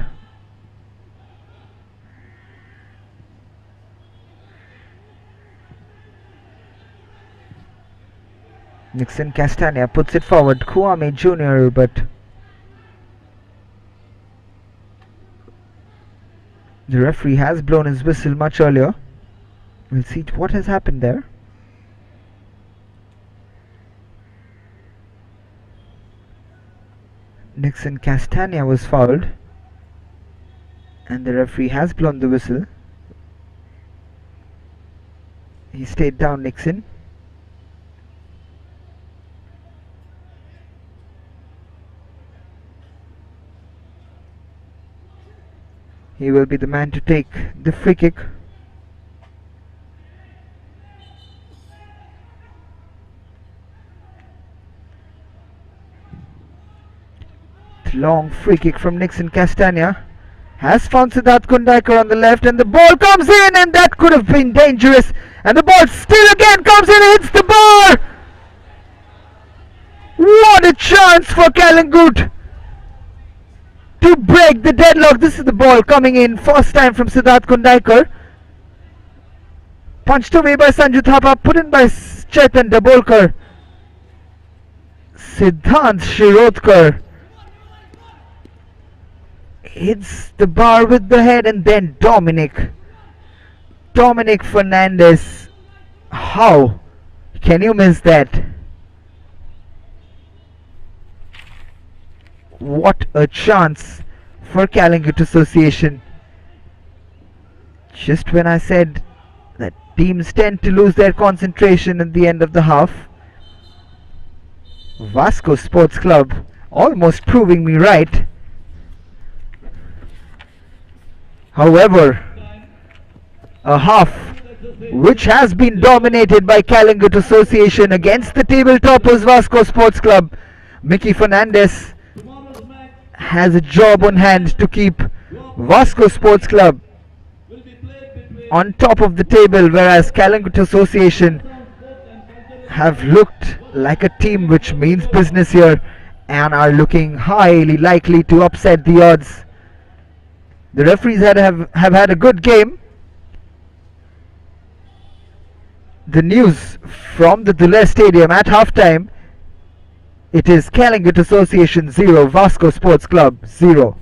Nixon Castagna puts it forward. Kwame Jr., but the referee has blown his whistle much earlier. We'll see what has happened there. Nixon Castagna was fouled, and the referee has blown the whistle. He stayed down, Nixon. He will be the man to take the free kick. Long free kick from Nixon Castagna has found Siddharth Kundaikar on the left, and the ball comes in, and that could have been dangerous, and the ball still again comes in and hits the bar. What a chance for Calangute to break the deadlock. This is the ball coming in first time from Siddharth Kundaikar, punched away by Sanju Thapa, put in by Chetan Dabolkar. Siddhant Shirodkar hits the bar with the head, and then Dominic Fernandez. How can you miss that? What a chance for Calangute Association. Just when I said that teams tend to lose their concentration at the end of the half, Vasco Sports Club almost proving me right. However, a half which has been dominated by Calangute Association against the table toppers Vasco Sports Club. Mickey Fernandez has a job on hand to keep Vasco Sports Club on top of the table, whereas Calangute Association have looked like a team which means business here and are looking highly likely to upset the odds. The referees have had a good game. The news from the Duler Stadium at halftime, it is Calangute Association 0, Vasco Sports Club 0.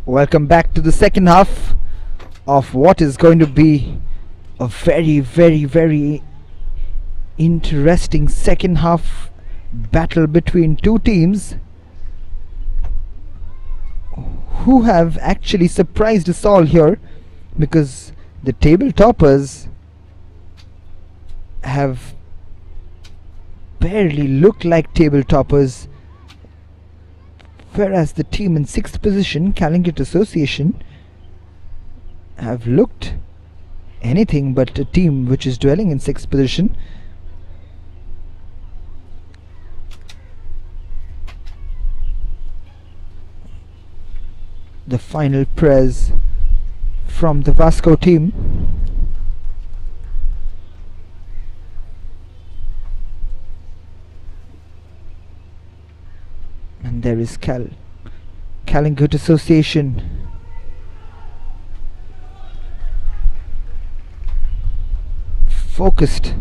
Welcome back to the second half of what is going to be a very, very, very interesting second half battle between two teams who have actually surprised us all here, because the table toppers have barely looked like table toppers, whereas the team in 6th position, Calangute Association, have looked anything but a team which is dwelling in 6th position. The final press from the Vasco team. And there is Calangute Association. Focused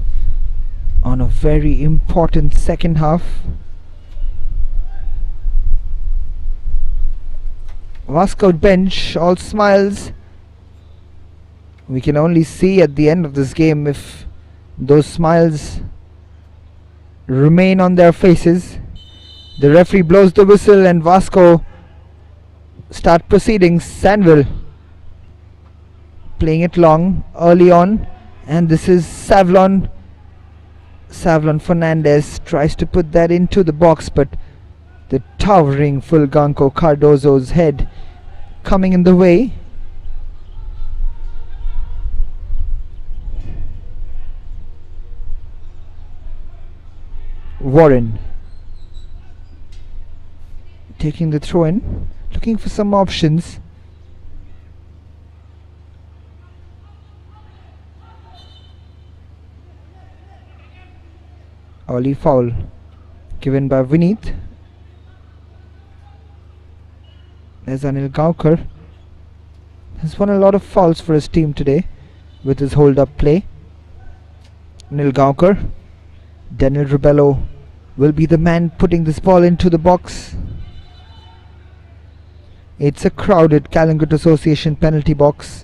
on a very important second half. Vasco bench all smiles. We can only see at the end of this game if those smiles remain on their faces. The referee blows the whistle and Vasco start proceedings. Selvel playing it long early on, and this is Savlon Fernandez tries to put that into the box, but the towering Fulganco Cardozo's head coming in the way. Warren taking the throw in, looking for some options. Early foul given by Vineet. There's Anil Gaukar. Has won a lot of fouls for his team today with his hold-up play. Anil Gaukar. Daniel Rubello will be the man putting this ball into the box. It's a crowded Calangute Association penalty box.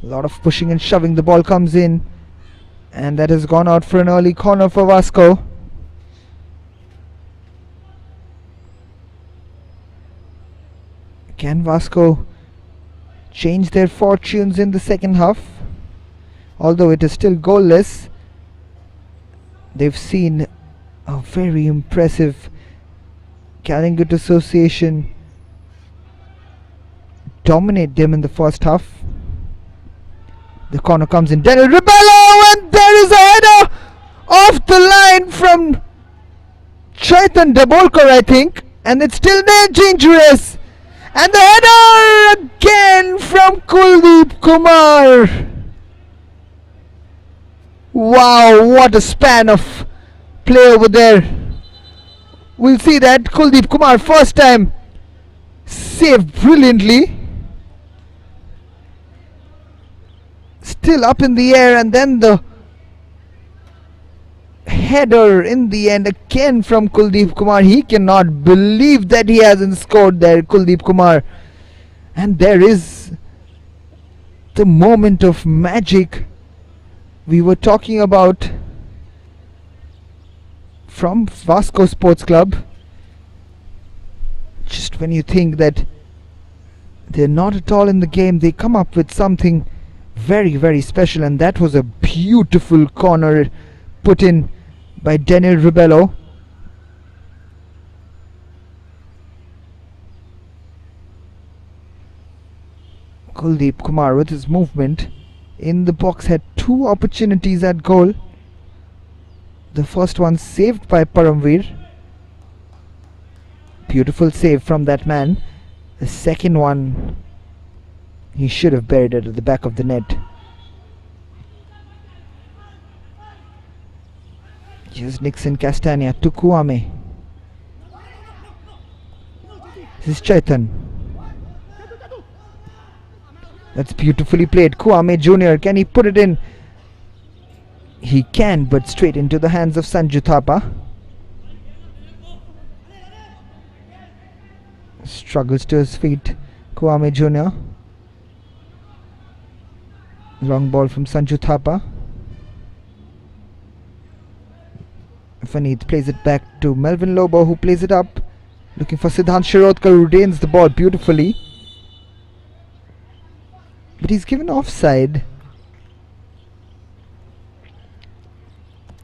A lot of pushing and shoving. The ball comes in, and that has gone out for an early corner for Vasco. Can Vasco change their fortunes in the second half? Although it is still goalless, they've seen a very impressive Calangute Association dominate them in the first half. The corner comes in. Daniel Rubello, and there is a header off the line from Chaitan Dabolkar, I think, and it's still there, dangerous. And the header again from Kuldeep Kumar. Wow, what a span of play over there. We'll see that Kuldeep Kumar first time saved brilliantly. Still up in the air, and then the header in the end again from Kuldeep Kumar. He cannot believe that he hasn't scored there, Kuldeep Kumar. And there is the moment of magic we were talking about from Vasco Sports Club. Just when you think that they're not at all in the game, they come up with something very, very special, and that was a beautiful corner put in by Daniel Rubello. Kuldeep Kumar with his movement in the box had two opportunities at goal. The first one saved by Paramveer. Beautiful save from that man. The second one, he should have buried it at the back of the net. Here's Nixon Castagna to Kuame. This is Chaitan. That's beautifully played. Kwame Jr. Can he put it in? He can, but straight into the hands of Sanju Thapa. Struggles to his feet. Kwame Jr. Long ball from Sanju Thapa. Faneed plays it back to Melvin Lobo, who plays it up. Looking for Siddhant Shirodkar, who retains the ball beautifully. But he's given offside.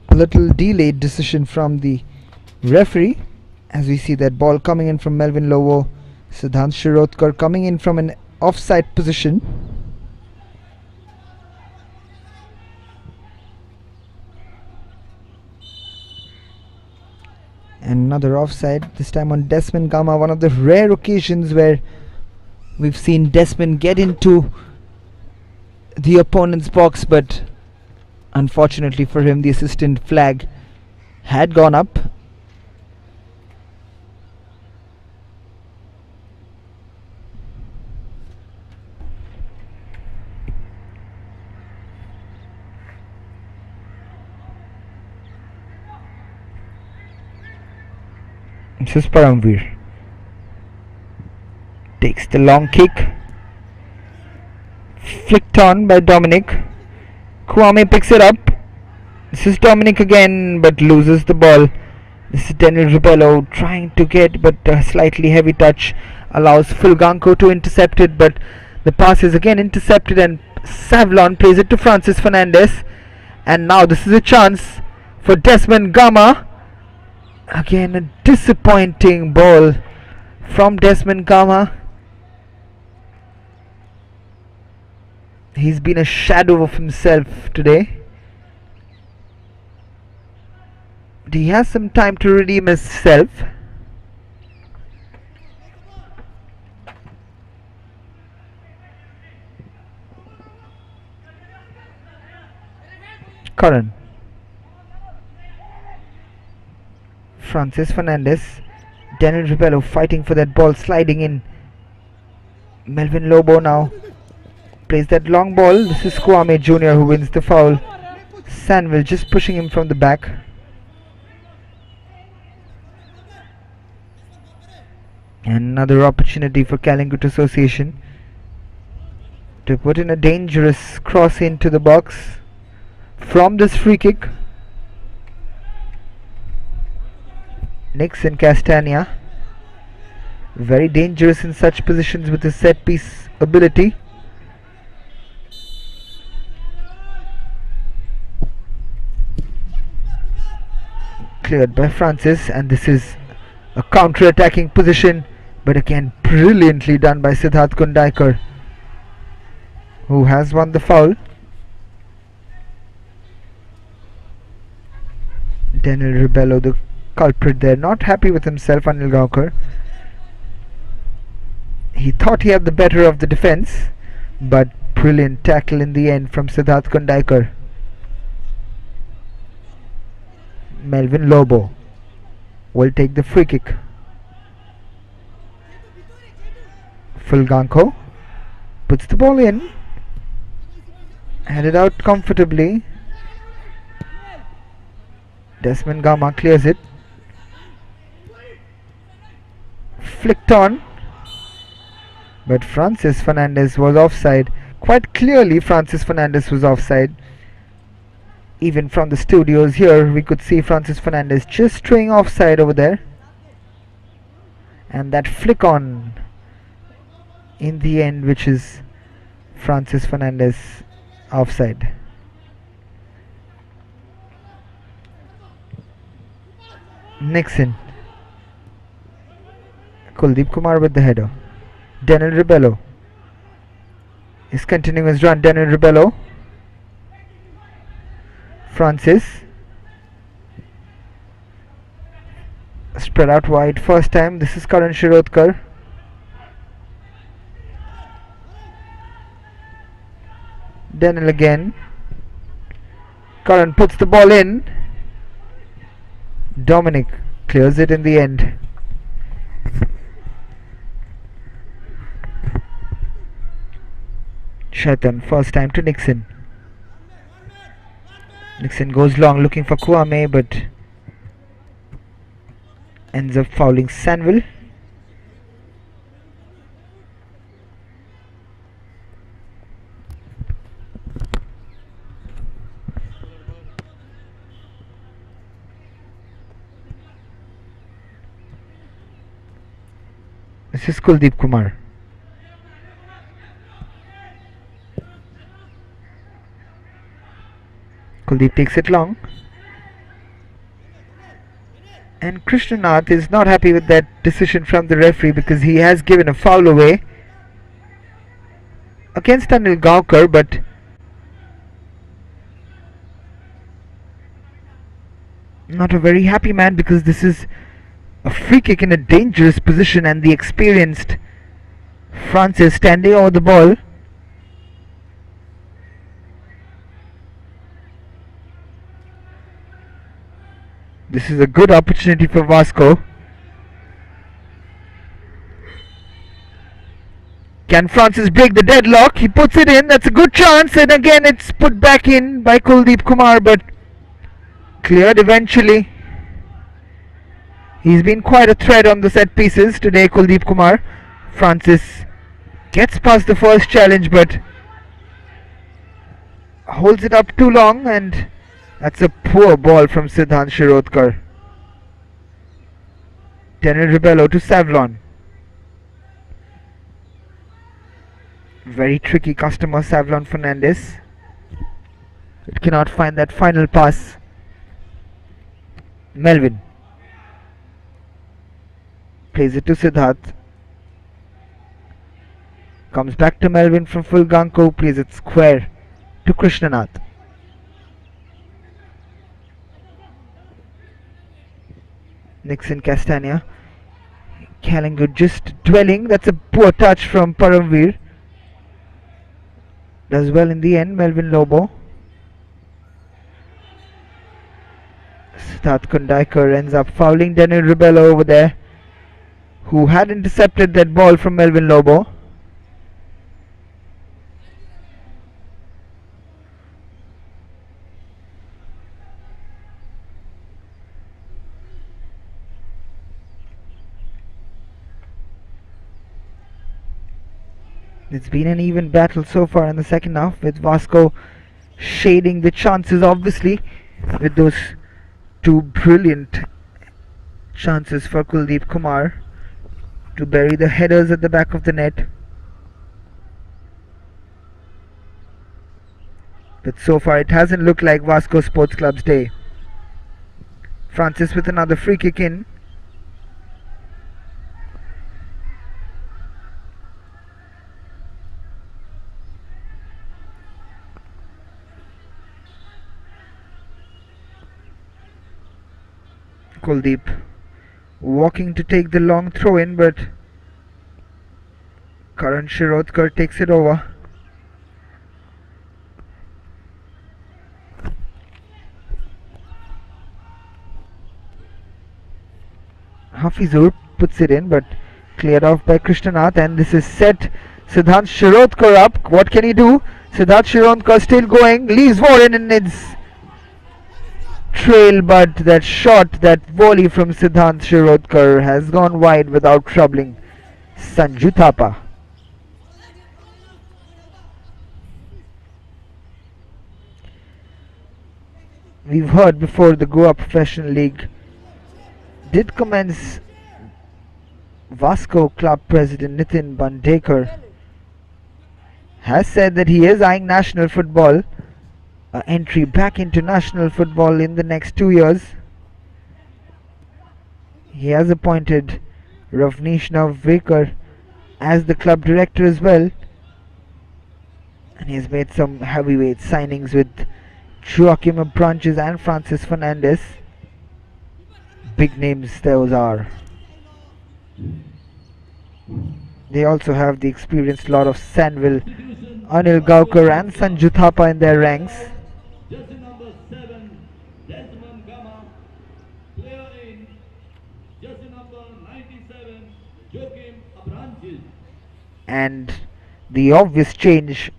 A little delayed decision from the referee, as we see that ball coming in from Melvin Lobo. Siddhant Shirodkar coming in from an offside position. Another offside, this time on Desmond Gama. One of the rare occasions where we've seen Desmond get into the opponent's box, but unfortunately for him, the assistant flag had gone up. This is Paramveer. Takes the long kick. Flicked on by Dominic. Kwame picks it up. This is Dominic again, but loses the ball. This is Daniel Ribello trying to get, but a slightly heavy touch allows Fulganko to intercept it, but the pass is again intercepted and Savlon plays it to Francis Fernandez. And now this is a chance for Desmond Gama. Again a disappointing ball from Desmond Gama. He's been a shadow of himself today. But he has some time to redeem himself. Karan. Francis Fernandez. Daniel Ribello fighting for that ball, sliding in. Melvin Lobo now plays that long ball. This is Kwame Jr. who wins the foul. Sanville just pushing him from the back. Another opportunity for Calangute Association to put in a dangerous cross into the box from this free kick. Nixon Castagna, very dangerous in such positions with his set piece ability. Cleared by Francis, and this is a counter-attacking position, but again brilliantly done by Siddharth Kundaikar, who has won the foul. Daniel Ribello, the culprit there, not happy with himself. Anil Gaukar, he thought he had the better of the defense, but brilliant tackle in the end from Siddharth Kundaikar. Melvin Lobo will take the free kick. Fulganko puts the ball in, headed out comfortably. Desmond Gama clears it. Flicked on, but Francis Fernandez was offside. Quite clearly Francis Fernandez was offside. Even from the studios here we could see Francis Fernandez just straying offside over there. And that flick on in the end, which is Francis Fernandez offside. Nixon. Kuldeep Kumar with the header. Daniel Ribello is continuing his run. Daniel Ribello. Francis. Spread out wide first time. This is Karan Shirodkar. Daniel again. Karan puts the ball in. Dominic clears it in the end. Chetan, first time to Nixon. Nixon goes long looking for Kwame, but ends up fouling Selvel. This is Kuldeep Kumar. Kuldeep takes it long. And Krishnanath is not happy with that decision from the referee because he has given a foul away against Anil Gaukar, but not a very happy man because this is a free kick in a dangerous position and the experienced Francis standing over the ball. This is a good opportunity for Vasco. Can Francis break the deadlock? He puts it in. That's a good chance, and again it's put back in by Kuldeep Kumar, but cleared eventually. He's been quite a threat on the set pieces today, Kuldeep Kumar. Francis gets past the first challenge but holds it up too long, and that's a poor ball from Siddhant Shirodkar. Daniel Rebello to Savlon. Very tricky customer, Savlon Fernandez. It cannot find that final pass. Melvin plays it to Siddharth. Comes back to Melvin from full Ganko, plays it square to Krishnanath. Nixon Castagna. Calangute just dwelling. That's a poor touch from Paramveer. Does well in the end, Melvin Lobo. Siddharth Kundaiker ends up fouling Daniel Rebello over there, who had intercepted that ball from Melvin Lobo. It's been an even battle so far in the second half, with Vasco shading the chances, obviously, with those two brilliant chances for Kuldeep Kumar to bury the headers at the back of the net. But so far it hasn't looked like Vasco Sports Club's day. Francis with another free kick in. Kuldeep walking to take the long throw in, but Karan Shirodkar takes it over. Hafizur puts it in, but cleared off by Krishnanath, and this is set Siddhant Shirodkar up. What can he do? Siddhant Shirodkar still going, leaves Warren in its trail, but that shot, that volley from Siddhant Shirodkar has gone wide without troubling Sanju Thapa. We've heard before the Goa Professional League did commence. Vasco Club President Nitin Bandekar has said that he is eyeing national football, entry back into national football in the next 2 years. He has appointed Ravneesh Navvekar as the club director as well, and he's made some heavyweight signings with Joaquim Branches and Francis Fernandez. Big names those are. They also have the experienced lot of Selvel, Anil Gaukar and Sanju Thapa in their ranks. Jersey number 7, Desmond Gama. Player in jersey number 97, Joaquim Abranches. And the obvious change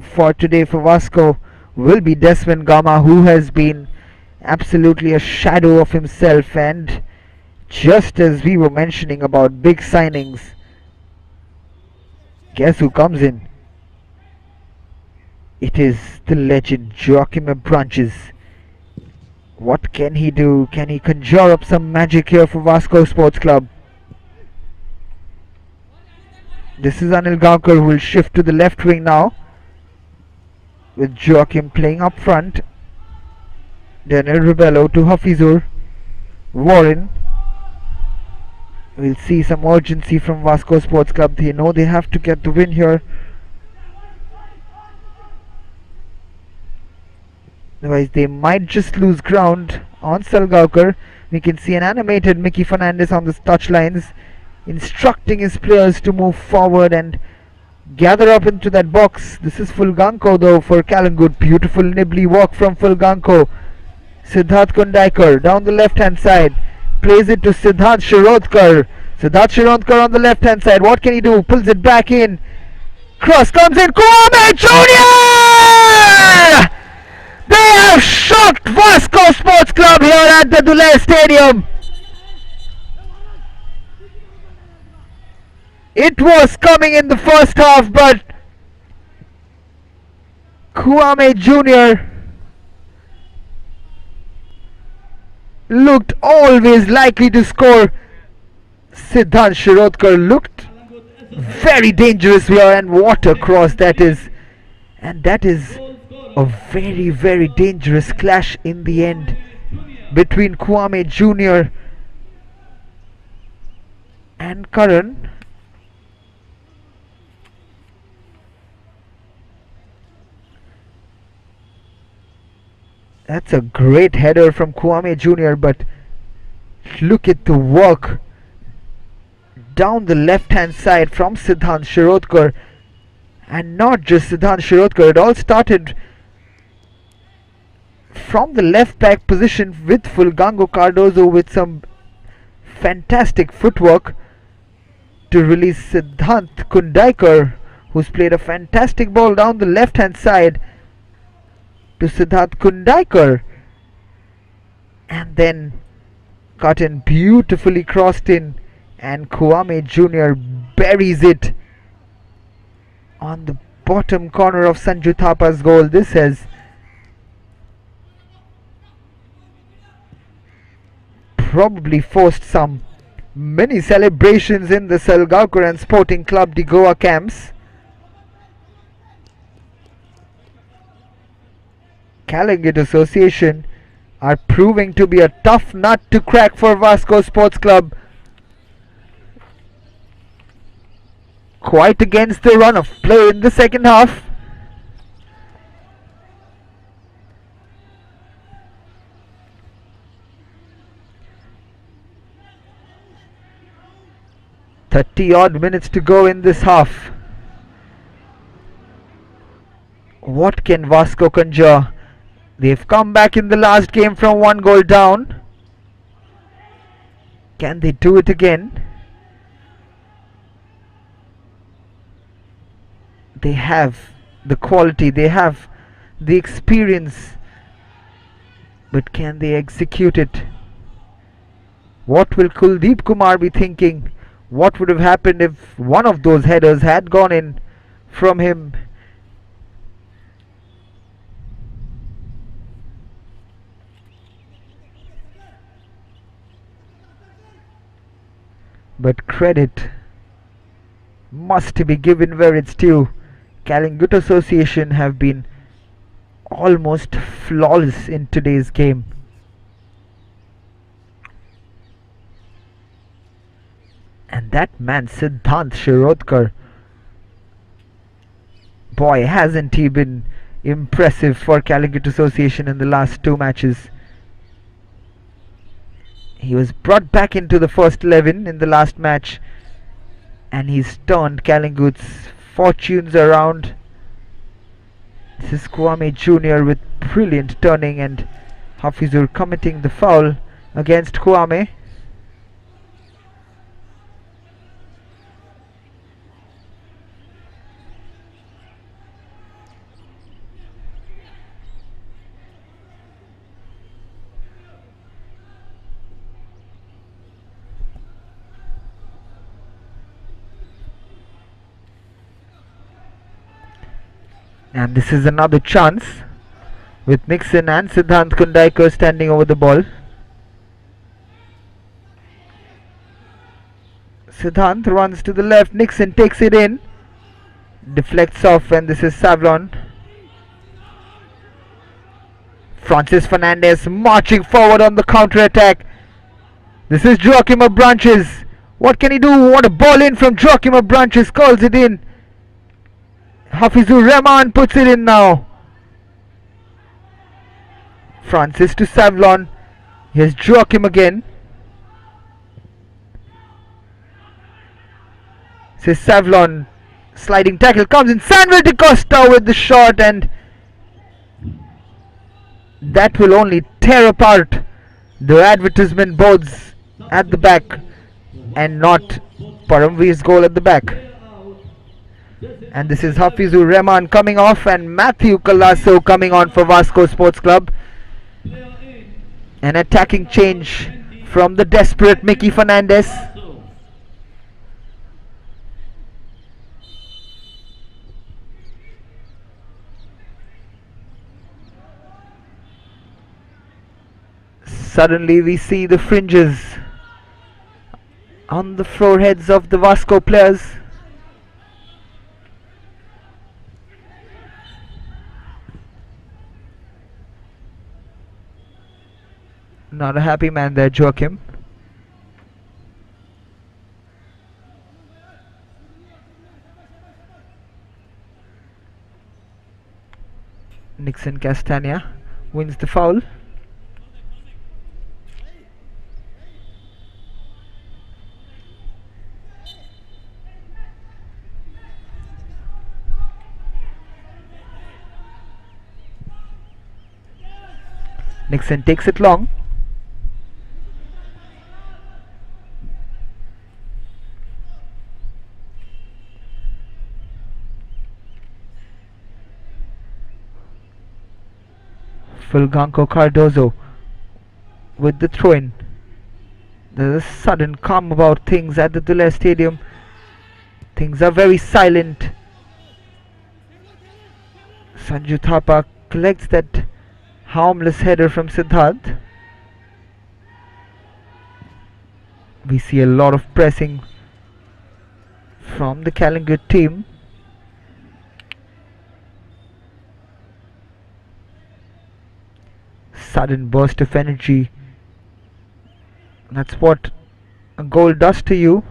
for today for Vasco will be Desmond Gama, who has been absolutely a shadow of himself. And just as we were mentioning about big signings, guess who comes in? It is the legend Joachim Branches. What can he do? Can he conjure up some magic here for Vasco Sports Club? This is Anil Gaonkar, who will shift to the left wing now, with Joachim playing up front. Daniel Rebello to Hafizur. Warren. We'll see some urgency from Vasco Sports Club. They know they have to get the win here. Otherwise they might just lose ground on Salgaonkar. We can see an animated Mickey Fernandez on the touchlines, instructing his players to move forward and gather up into that box. This is Fulganko though for Calangute. Beautiful nibbly walk from Fulganko. Siddharth Kundaikar down the left hand side, plays it to Siddharth Shirodkar. Siddharth Shirodkar on the left hand side. What can he do? Pulls it back in. Cross comes in. Kwame Jr. They have shocked Vasco Sports Club here at the Duler Stadium. It was coming in the first half, but Kwame Jr. looked always likely to score. Siddharth Shirodkar looked very dangerous here, and what a cross that is. And that is a very, very dangerous clash in the end between Kwame Jr. and Karan. That's a great header from Kwame Jr. But look at the work down the left hand side from Siddhant Shirodkar. And not just Siddhant Shirodkar, it all started from the left back position with Fulgango Cardozo with some fantastic footwork to release Siddhant Kundaikar, who's played a fantastic ball down the left hand side to Siddharth Kundaikar, and then cut in beautifully crossed in, and Kwame Jr. buries it on the bottom corner of Sanju Thapa's goal. This has probably forced some many celebrations in the Salgaonkar and Sporting Club de Goa camps. Calangute Association are proving to be a tough nut to crack for Vasco Sports Club. Quite against the run of play in the second half. Odd minutes to go in this half. What can Vasco conjure? They've come back in the last game from 1 goal down. Can they do it again? They have the quality, they have the experience, but can they execute it? What will Kuldeep Kumar be thinking? What would have happened if one of those headers had gone in from him? But credit must be given where it's due. Calangute Association have been almost flawless in today's game. And that man Siddhant Shirodkar, boy, hasn't he been impressive for Calangute Association in the last 2 matches. He was brought back into the first 11 in the last match, and he's turned Calangute's fortunes around. This is Kwame Jr. with brilliant turning, and Hafizur committing the foul against Kwame. And this is another chance with Nixon and Siddhant Kundaikar standing over the ball. Siddhant runs to the left, Nixon takes it in, deflects off, and this is Savlon. Francis Fernandez marching forward on the counter attack. This is Joachim Branches. What can he do? What a ball in from Joachim Branches, calls it in. Hafizur Rahman puts it in now. Francis to Savlon. Here's Joachim again. Says Savlon. Sliding tackle comes in. Samuel De Costa with the shot, and that will only tear apart the advertisement boards at the back and not Paramveer's goal at the back. And this is Hafizur Rahman coming off and Matthew Colasso coming on for Vasco Sports Club. An attacking change from the desperate Mickey Fernandez. Suddenly we see the fringes on the foreheads of the Vasco players. Not a happy man there, Joachim. Nixon Castagna wins the foul. Nixon takes it long. Fulganco Cardozo with the throw-in. There's a sudden calm about things at the Duler Stadium. Things are very silent. Sanju Thapa collects that harmless header from Siddharth. We see a lot of pressing from the Calangute team. Sudden burst of energy. That's what a goal does to you.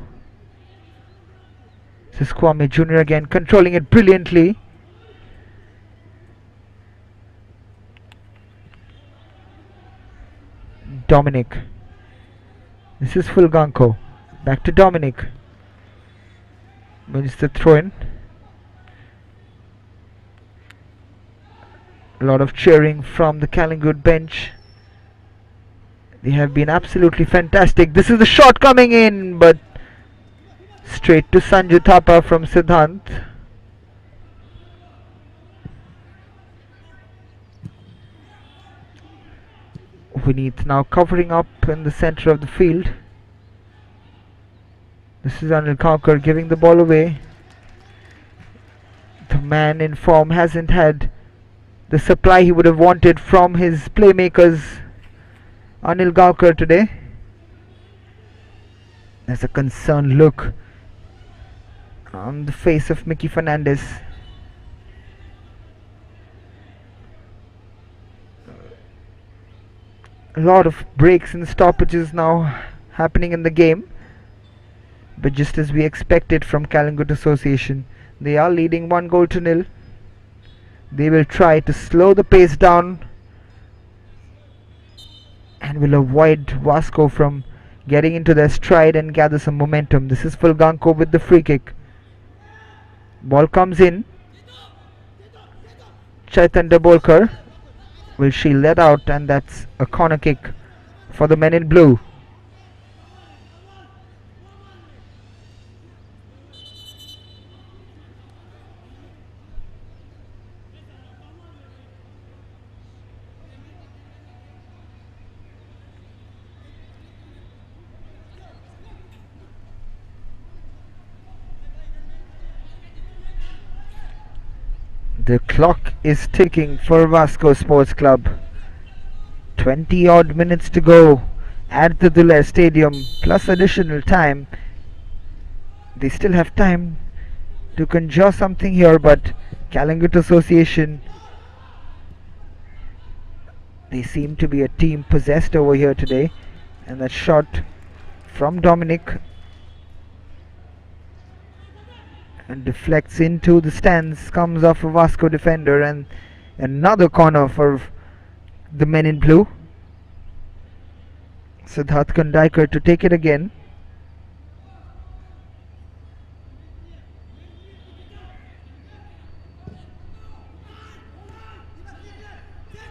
This is Kwame Jr. again, controlling it brilliantly. Dominic. This is Fulganco. Back to Dominic. Wins the throw-in. A lot of cheering from the Calangute bench. They have been absolutely fantastic. This is the shot coming in, but straight to Sanju Thapa from Siddhant. Vineet now covering up in the center of the field. This is Anil Kaukar giving the ball away. The man in form hasn't had the supply he would have wanted from his playmakers, Anil Gaukar, today. There's a concerned look on the face of Mickey Fernandez. A lot of breaks and stoppages now happening in the game, but just as we expected from Calangute Association, they are leading 1-0. They will try to slow the pace down and will avoid Vasco from getting into their stride and gather some momentum. This is Fulganco with the free kick. Ball comes in. Chaitan Dabolkar will shield that out, and that's a corner kick for the men in blue. The clock is ticking for Vasco Sports Club. 20 odd minutes to go at the Duler Stadium plus additional time. They still have time to conjure something here, but Calangute Association, they seem to be a team possessed over here today. And that shot from Dominic and deflects into the stands, comes off a Vasco defender, and another corner for the men in blue. Siddharth Kandaikar to take it again.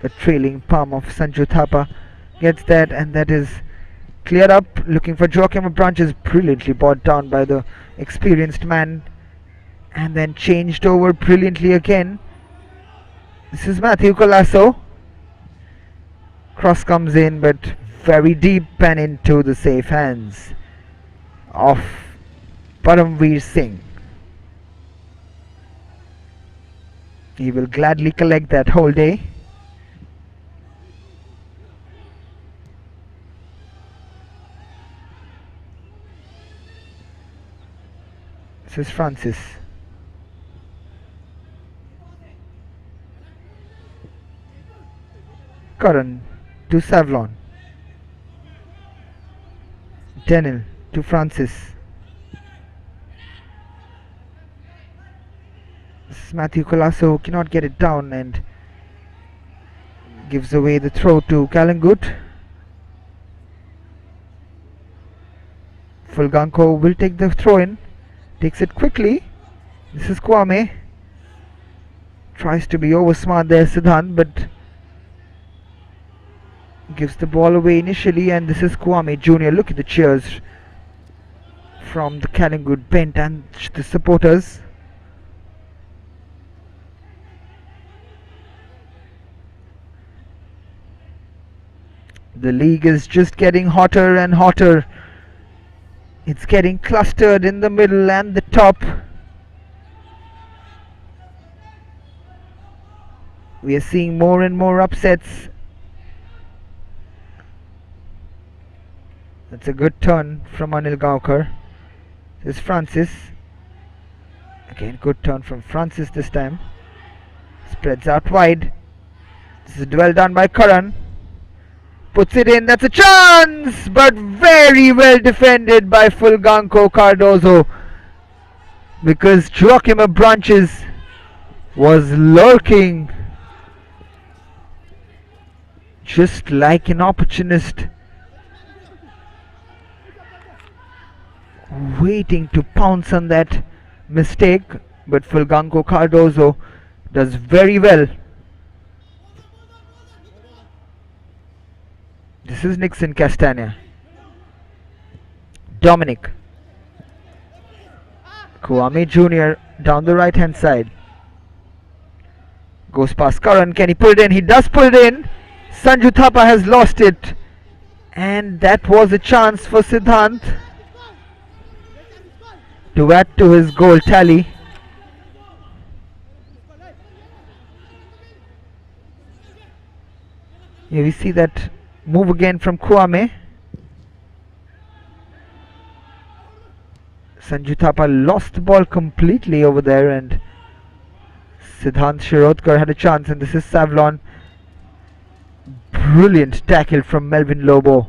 The trailing palm of Sanju Thapa gets that, and that is cleared up. Looking for Joachim Branches, brilliantly brought down by the experienced man, and then changed over brilliantly again. This is Matthew Colasso. Cross comes in, but very deep and into the safe hands of Paramveer Singh. He will gladly collect that whole day. This is Francis. Karan to Savlon. Daniel to Francis. This is Matthew Colasso, cannot get it down and gives away the throw to Calangute. Fulganko will take the throw in. Takes it quickly. This is Kwame. Tries to be over smart there, Siddhant, but gives the ball away initially, and this is Kwame Jr. Look at the cheers from the Calangute bench and the supporters. The league is just getting hotter and hotter. It's getting clustered in the middle and the top. We are seeing more and more upsets. That's a good turn from Anil Gaonkar. This is Francis. Again, good turn from Francis this time. Spreads out wide. This is well done by Karan. Puts it in, that's a chance, but very well defended by Fulganko Cardozo, because Joachim Branches was lurking just like an opportunist, waiting to pounce on that mistake, but Fulganko Cardozo does very well. This is Nixon Castagna. Dominic. Kwame Jr. down the right hand side. Goes past Karan. Can he pull it in? He does pull it in. Sanju Thapa has lost it. And that was a chance for Siddhant to add to his goal tally. Here we see that move again from Kwame. Sanju Thapa lost the ball completely over there, and Siddhant Shirodkar had a chance, and this is Savlon. Brilliant tackle from Melvin Lobo.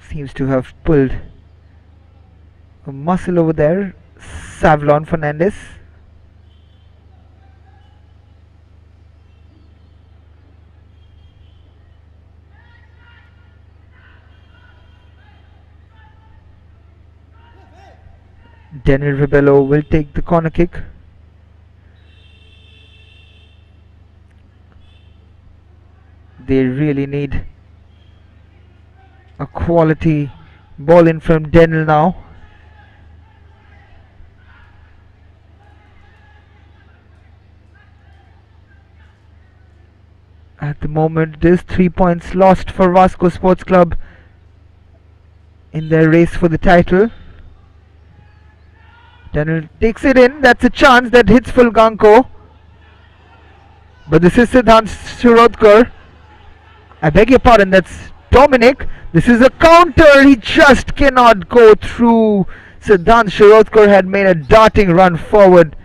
Seems to have pulled a muscle over there. Savlon Fernandez. Daniel Rebello will take the corner kick. They really need a quality ball in from Daniel now. At the moment, it is 3 points lost for Vasco Sports Club. in their race for the title. Daniel takes it in. That's a chance that hits Fulganko. But this is Siddhant Shirodkar. I beg your pardon, that's Dominic. This is a counter. He just cannot go through. Siddhant Shirodkar had made a darting run forward.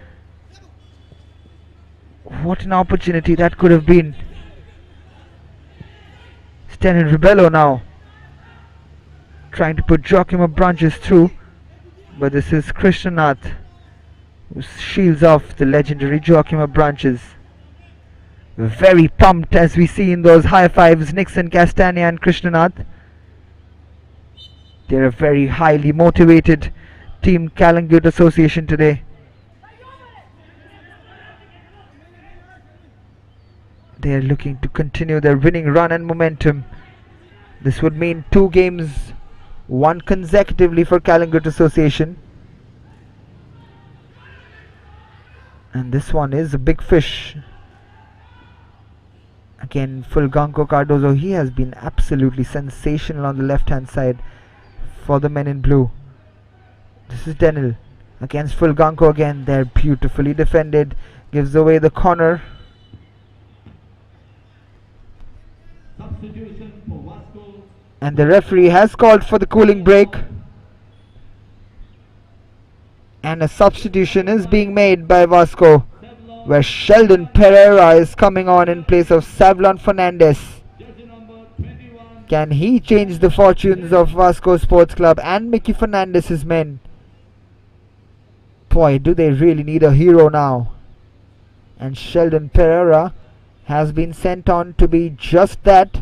What an opportunity that could have been. Stanley Rebello now trying to put Joachim Branches through. But this is Krishnanath who shields off the legendary Joachim Branches. Very pumped as we see in those high fives, Nixon, Castagna and Krishnanath. They're a very highly motivated team, Calangute Association today. They're looking to continue their winning run and momentum. This would mean 2 games won consecutively for Calangute Association. And this one is a big fish. Again, Fulganko Cardozo, he has been absolutely sensational on the left hand side for the men in blue. This is Denil against Fulganko again. They're beautifully defended. Gives away the corner. Substitution for Vasco. And the referee has called for the cooling break. And a substitution is being made by Vasco, where Sheldon Pereira is coming on in place of Savlon Fernandez. Jersey number 21. Can he change the fortunes of Vasco Sports Club and Mickey Fernandez's men? Boy, do they really need a hero now. And Sheldon Pereira has been sent on to be just that.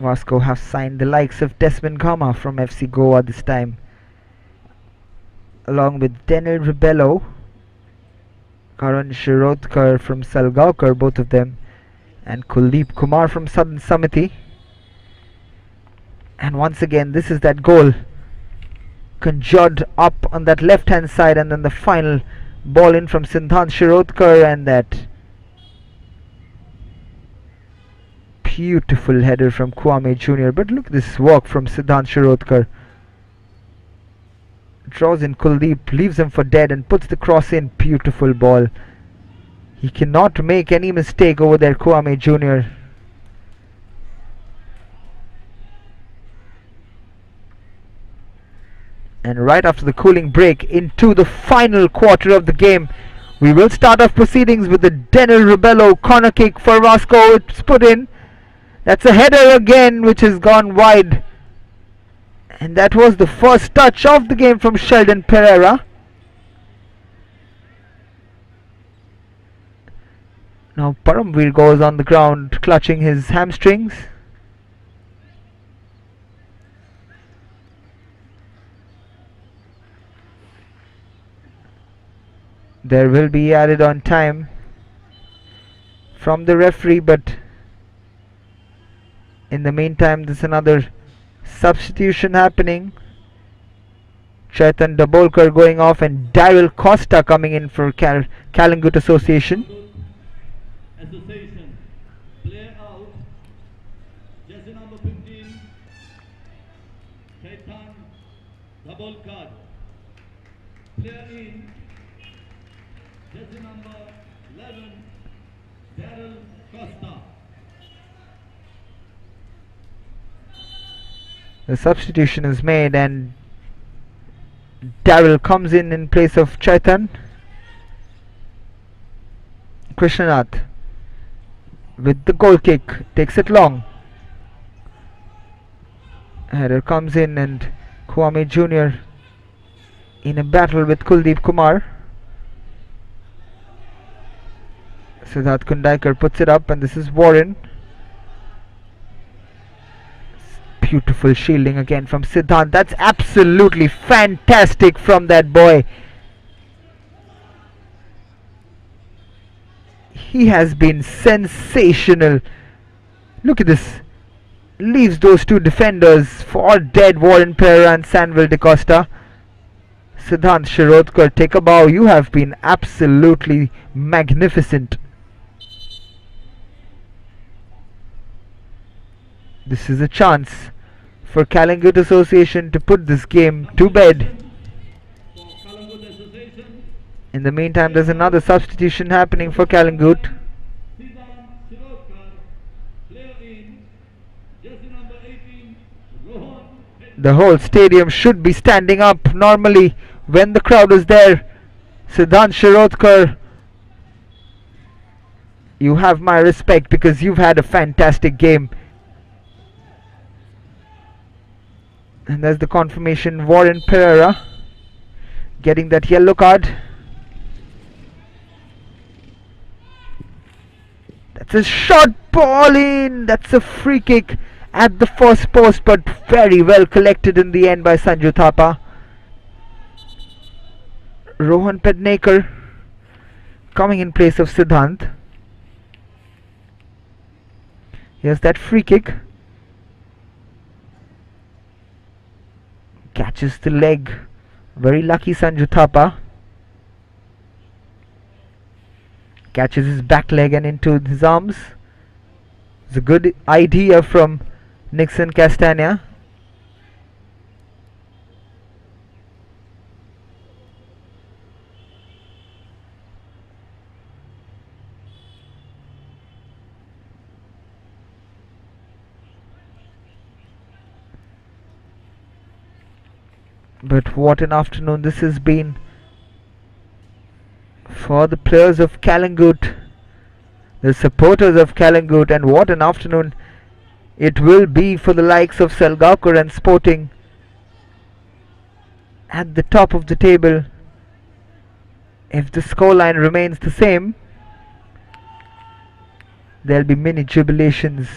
Vasco have signed the likes of Desmond Gama from FC Goa this time, along with Denil Rebello, Karan Shirodkar from Salgaonkar, both of them, and Kuldeep Kumar from Southern Samiti. And once again, this is that goal conjured up on that left hand side, and then the final ball in from Siddhant Shirodkar, and that beautiful header from Kwame Jr. But look at this walk from Siddhant Shirodkar. Draws in Kuldeep, leaves him for dead and puts the cross in. Beautiful ball. He cannot make any mistake over there, Kwame Jr. And right after the cooling break, into the final quarter of the game, we will start off proceedings with the Denil Rebello corner kick for Vasco. It's put in. That's a header again, which has gone wide. And that was the first touch of the game from Sheldon Pereira. Now Paramveer goes on the ground clutching his hamstrings. There will be added on time from the referee, but in the meantime there's another substitution happening. Chaitan Dabolkar going off and Daryl Costa coming in for Calangute Association. Association. Player out. Jersey number 15. Chaitan Dabolkar. Player in. Jersey number 11. Daryl Costa. The substitution is made and Daryl comes in place of Chaitan. Krishnanath with the goal kick takes it long. Header comes in and Kwame Jr. in a battle with Kuldeep Kumar. Siddharth Kundaikar puts it up, and this is Warren. Beautiful shielding again from Siddhant. That's absolutely fantastic from that boy. He has been sensational. Look at this. leaves those two defenders for dead. Warren Pereira and Sanvel De Costa. Siddhant Shirodkar, take a bow. You have been absolutely magnificent. This is a chance for Calangute Association to put this game to bed. For Calangute Association, In the meantime, there's another substitution happening for Calangute. Siddhant Shirodkar, player in, jersey number 18, Rohan. The whole stadium should be standing up normally when the crowd is there. Siddhant Shirodkar, you have my respect because you've had a fantastic game. And there's the confirmation. Warren Pereira getting that yellow card. That's a shot ball in. That's a free kick at the first post, but very well collected in the end by Sanju Thapa. Rohan Pednekar coming in place of Siddhant. Here's that free kick. Catches the leg. Very lucky Sanju Thapa. Catches his back leg and into his arms. It's a good idea from Nixon Castagna. But what an afternoon this has been for the players of Calangute, the supporters of Calangute, and what an afternoon it will be for the likes of Selgaonkar and Sporting at the top of the table. If the scoreline remains the same, there'll be many jubilations.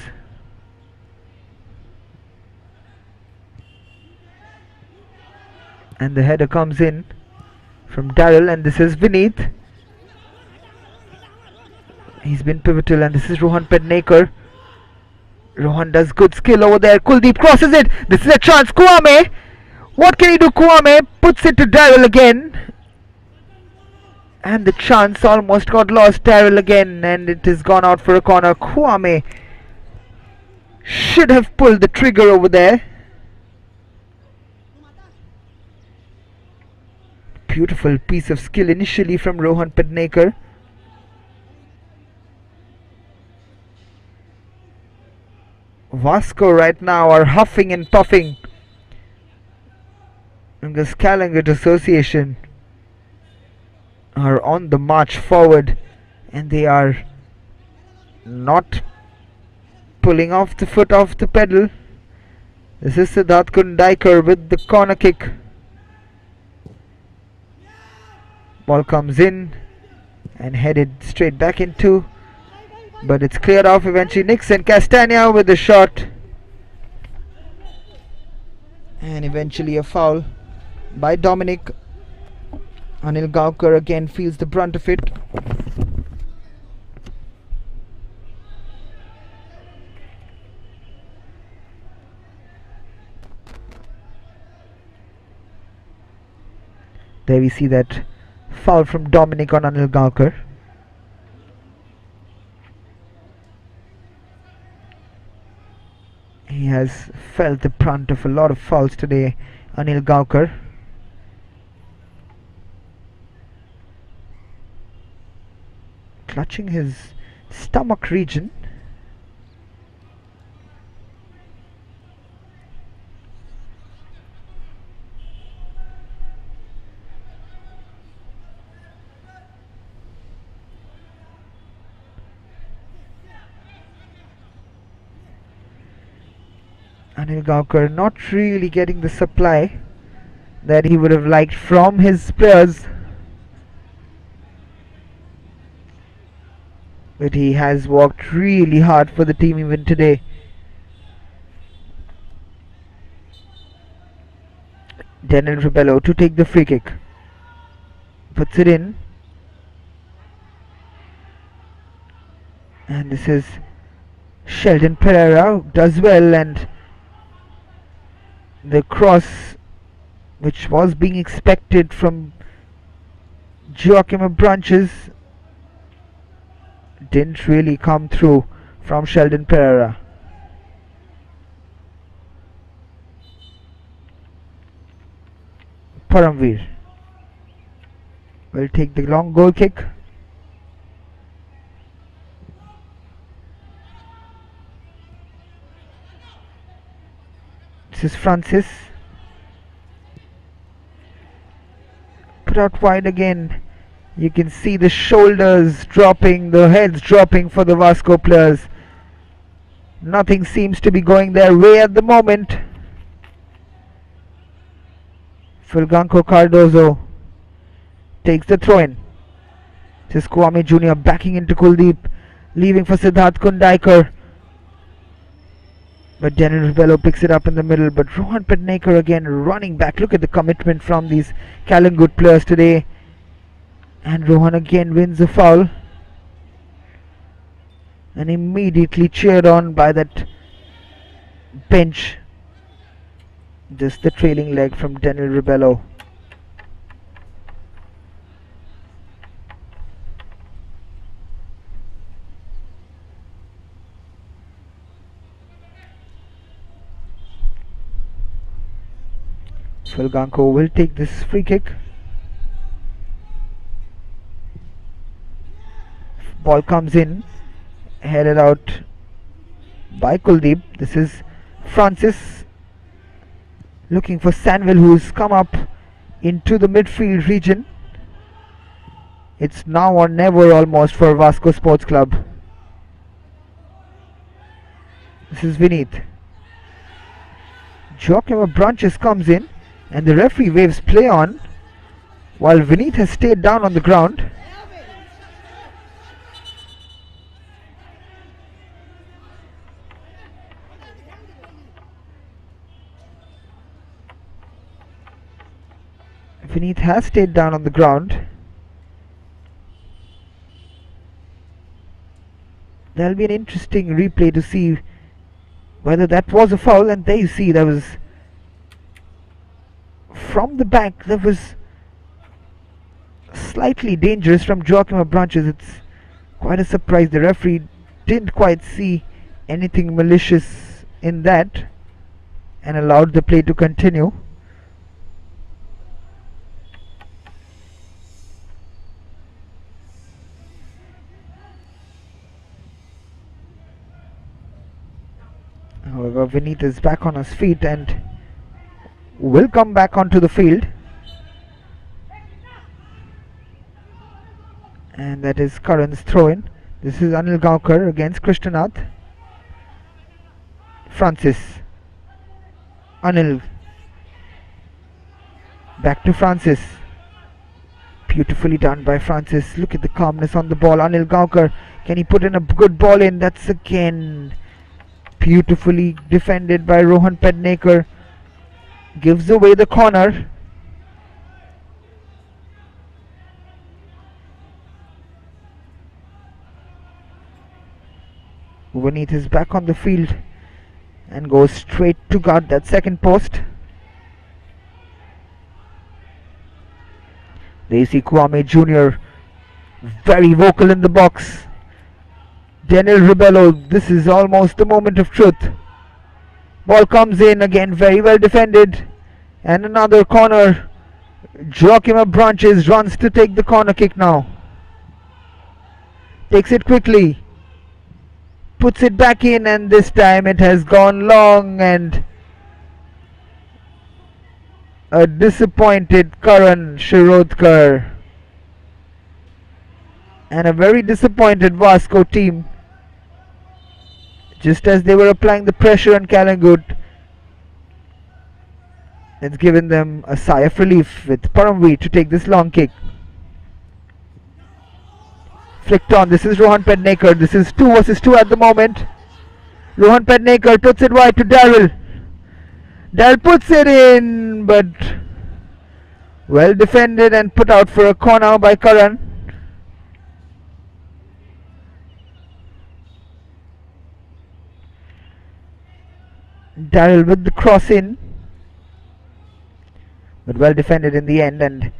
And the header comes in from Daryl, and this is Vineet. He's been pivotal, and this is Rohan Pednekar. Rohan does good skill over there. Kuldeep crosses it. This is a chance. Kwame. What can he do? Kwame puts it to Daryl again. And the chance almost got lost. Daryl again, and it has gone out for a corner. Kwame should have pulled the trigger over there. Beautiful piece of skill initially from Rohan Pednekar. Vasco right now are huffing and puffing in this Calangute Association are on the march forward, and they are not pulling off the foot off the pedal. This is Siddharth Kundaikar with the corner kick. Ball comes in and headed straight back into, but it's cleared off eventually. Nixon Castagna with the shot, and eventually a foul by Dominic. Anil Gaonkar again feels the brunt of it. There we see that foul from Dominic on Anil Gaonkar. He has felt the brunt of a lot of fouls today, Anil Gaonkar. Clutching his stomach region. Anil Gaonkar not really getting the supply that he would have liked from his players, but he has worked really hard for the team even today. Daniel Rebello to take the free kick, puts it in, and this is Sheldon Pereira does well, and the cross, which was being expected from Joachim Branches, didn't really come through from Sheldon Pereira. Paramveer will take the long goal kick. This is Francis. Put out wide again. You can see the shoulders dropping, the heads dropping for the Vasco players. Nothing seems to be going their way at the moment. Fulganco Cardozo takes the throw in. This is Kwame Jr. backing into Kuldeep, leaving for Siddharth Kundaikar. But Daniel Ribello picks it up in the middle. But Rohan Pednekar again running back. Look at the commitment from these Calangute players today. And Rohan again wins a foul. And immediately cheered on by that bench. Just the trailing leg from Daniel Ribello. Fulganco will take this free kick. Ball comes in, headed out by Kuldeep. This is Francis looking for Selvel, who's come up into the midfield region. It's now or never almost for Vasco Sports Club. This is Vineet. Joachim Branches comes in, and the referee waves play on while Vineet has stayed down on the ground. Vineet has stayed down on the ground. There'll be an interesting replay to see whether that was a foul, and there you see that was from the back. That was slightly dangerous from Joachim Branches. It's quite a surprise. The referee didn't quite see anything malicious in that and allowed the play to continue. However, Vineet is back on his feet and will come back onto the field. And that is Karan's throw-in. This is Anil Gaonkar against Krishnanath. Francis. Anil. Back to Francis. Beautifully done by Francis. Look at the calmness on the ball. Anil Gaonkar. Can he put in a good ball in? That's again beautifully defended by Rohan Pednekar. Gives away the corner. Vineet is back on the field and goes straight to guard that second post. There you see Kwame Jr. very vocal in the box. Daniel Ribello, this is almost the moment of truth. Ball comes in again, very well defended. And another corner. Joachim Branches runs to take the corner kick now. Takes it quickly. Puts it back in, and this time it has gone long, and a disappointed Karan Shirodkar. And a very disappointed Vasco team. Just as they were applying the pressure on Calangute, it's given them a sigh of relief with Paramveer to take this long kick. Flicked on. This is Rohan Pednekar. This is 2 versus 2 at the moment. Rohan Pednekar puts it wide to Daryl. Daryl puts it in, but well defended and put out for a corner by Karan. Daryl with the cross in, but well defended in the end. And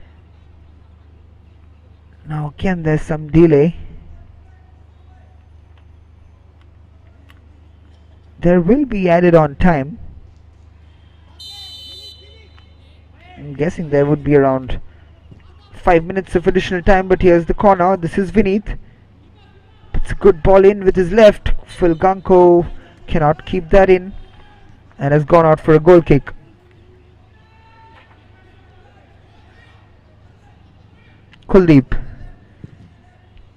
now again there's some delay. There will be added on time. I'm guessing there would be around 5 minutes of additional time, but here's the corner. This is Vineet. Puts a good ball in with his left. Fulganko cannot keep that in and has gone out for a goal kick. Kuldeep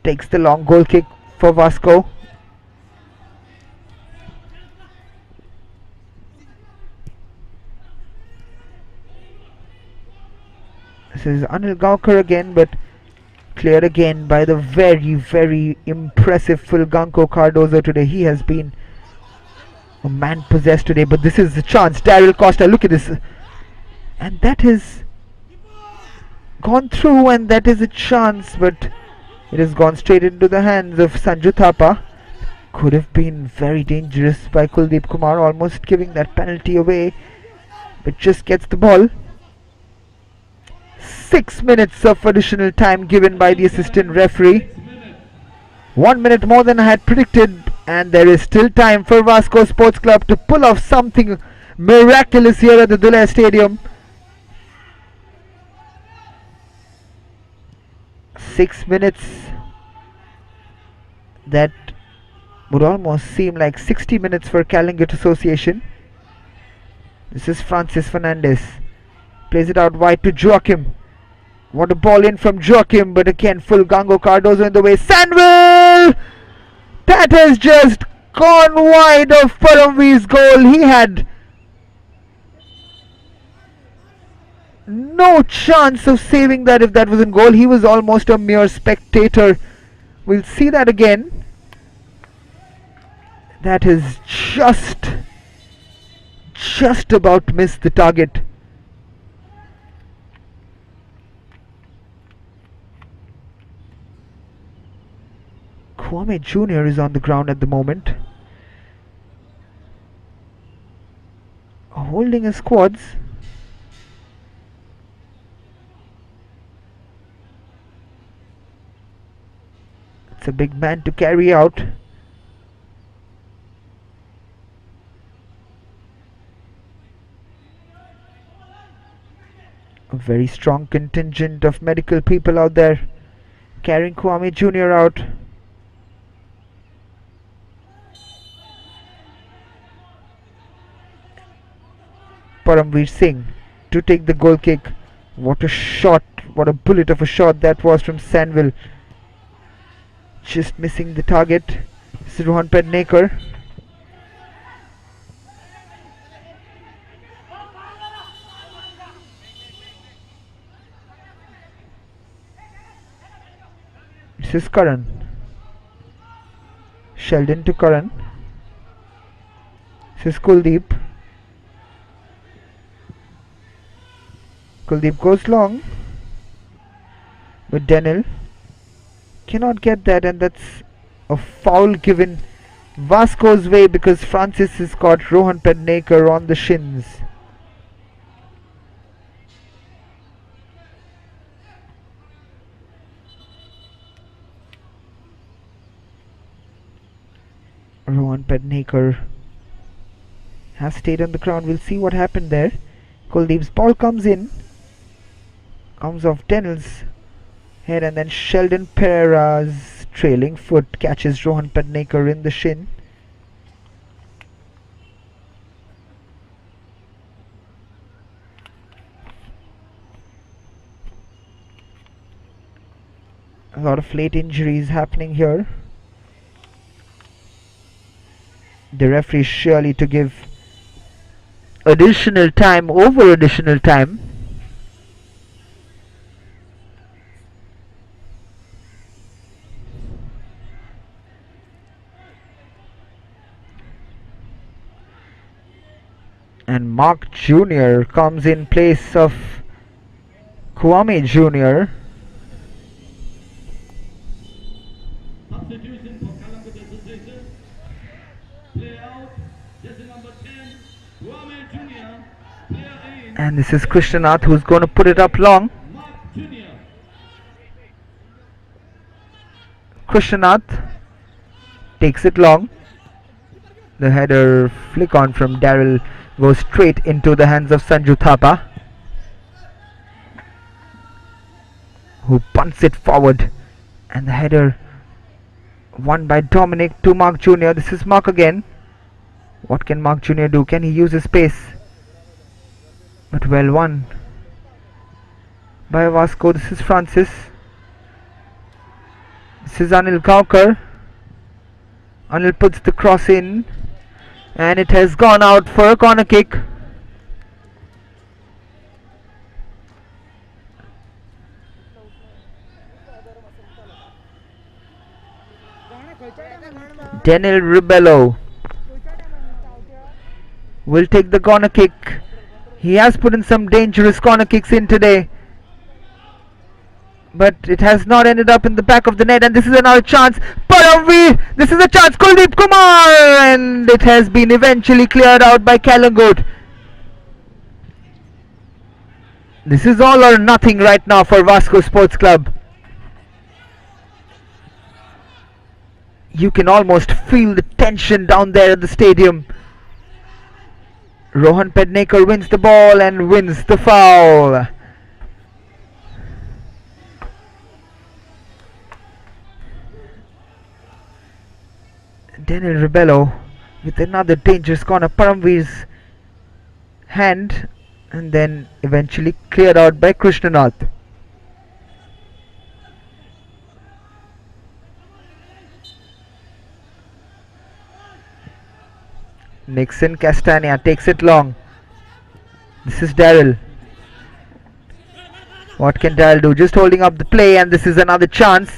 takes the long goal kick for Vasco. This is Anil Gaukar again, but cleared again by the very, very impressive Fulganko Cardozo today. He has been a man possessed today, but this is the chance. Daryl Costa, look at this. And that has gone through, and that is a chance, but it has gone straight into the hands of Sanju Thapa. Could have been very dangerous by Kuldeep Kumar, almost giving that penalty away, but just gets the ball. 6 minutes of additional time given by the assistant referee. 1 minute more than I had predicted, and there is still time for Vasco Sports Club to pull off something miraculous here at the Duler Stadium. 6 minutes that would almost seem like 60 minutes for Calangute Association. This is Francis Fernandez. Plays it out wide to Joachim. What a ball in from Joachim, but again Fulganko Cardozo in the way. Selvel! That has just gone wide of Paramveer's goal. He had no chance of saving that if that was in goal. He was almost a mere spectator. We'll see that again. That has just about missed the target. Kwame Jr. is on the ground at the moment, holding his quads. It's a big man to carry out. A very strong contingent of medical people out there carrying Kwame Jr. out. Paramveer Singh to take the goal kick. What a shot, what a bullet of a shot that was from Selvel. Just missing the target. This is Rohan Pednekar. This is Karan. Sheldon to Karan. This is Kuldeep. Kuldeep goes long, but Daniel cannot get that, and that's a foul given Vasco's way because Francis has got Rohan Pednekar on the shins. Rohan Pednekar has stayed on the ground. We'll see what happened there. Kuldeep's ball comes in, comes off Daniel's head, and then Sheldon Pereira's trailing foot catches Rohan Pednekar in the shin. A lot of late injuries happening here. The referee surely to give additional time over additional time. And Mark Jr. comes in place of Kwame Jr. Substitution for Calangute Association. Play out, jersey number 10, This is Krishnanath who's going to put it up long. Krishnanath takes it long. The header flick on from Daryl goes straight into the hands of Sanju Thapa, who punts it forward, and the header won by Dominic to Mark Jr. This is Mark again. What can Mark Jr. do? Can he use his pace? But well won by Vasco. This is Francis. This is Anil Gaukar. Anil puts the cross in, and it has gone out for a corner kick. Daniel Ribello will take the corner kick. He has put in some dangerous corner kicks in today, but it has not ended up in the back of the net, and this is another chance. Paramveer, this is a chance. Kuldeep Kumar, and it has been eventually cleared out by Calangute. This is all or nothing right now for Vasco Sports Club. You can almost feel the tension down there at the stadium. Rohan Pednekar wins the ball and wins the foul. Daniel Ribello with another dangerous corner. Paramveer's hand, and then eventually cleared out by Krishnanath. Nixon Castagna takes it long. This is Daryl. What can Daryl do? Just holding up the play, and this is another chance.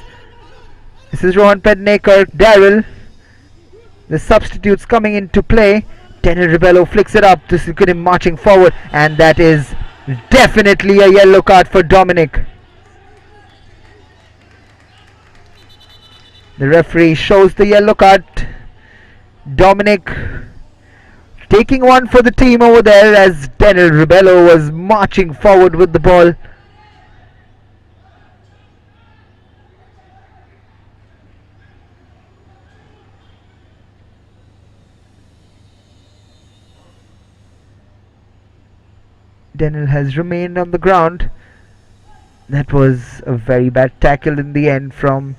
This is Rohan Pednekar. Daryl. The substitutes coming into play. Daniel Ribello flicks it up. This is good, him marching forward, and that is definitely a yellow card for Dominic. The referee shows the yellow card. Dominic taking one for the team over there as Daniel Ribello was marching forward with the ball. Daniel has remained on the ground. That was a very bad tackle in the end from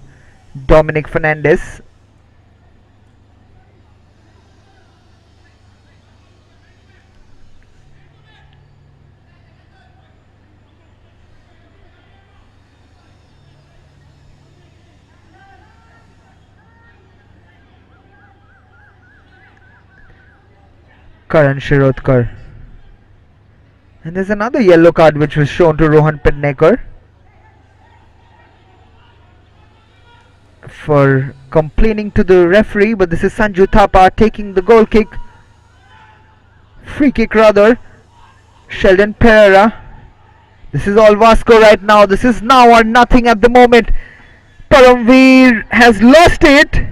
Dominic Fernandez. Karan Shirotkar. And there's another yellow card which was shown to Rohan Pednekar for complaining to the referee, but this is Sanju Thapa taking the goal kick. Free kick rather. Sheldon Pereira. This is all Vasco right now. This is now or nothing at the moment. Paramveer has lost it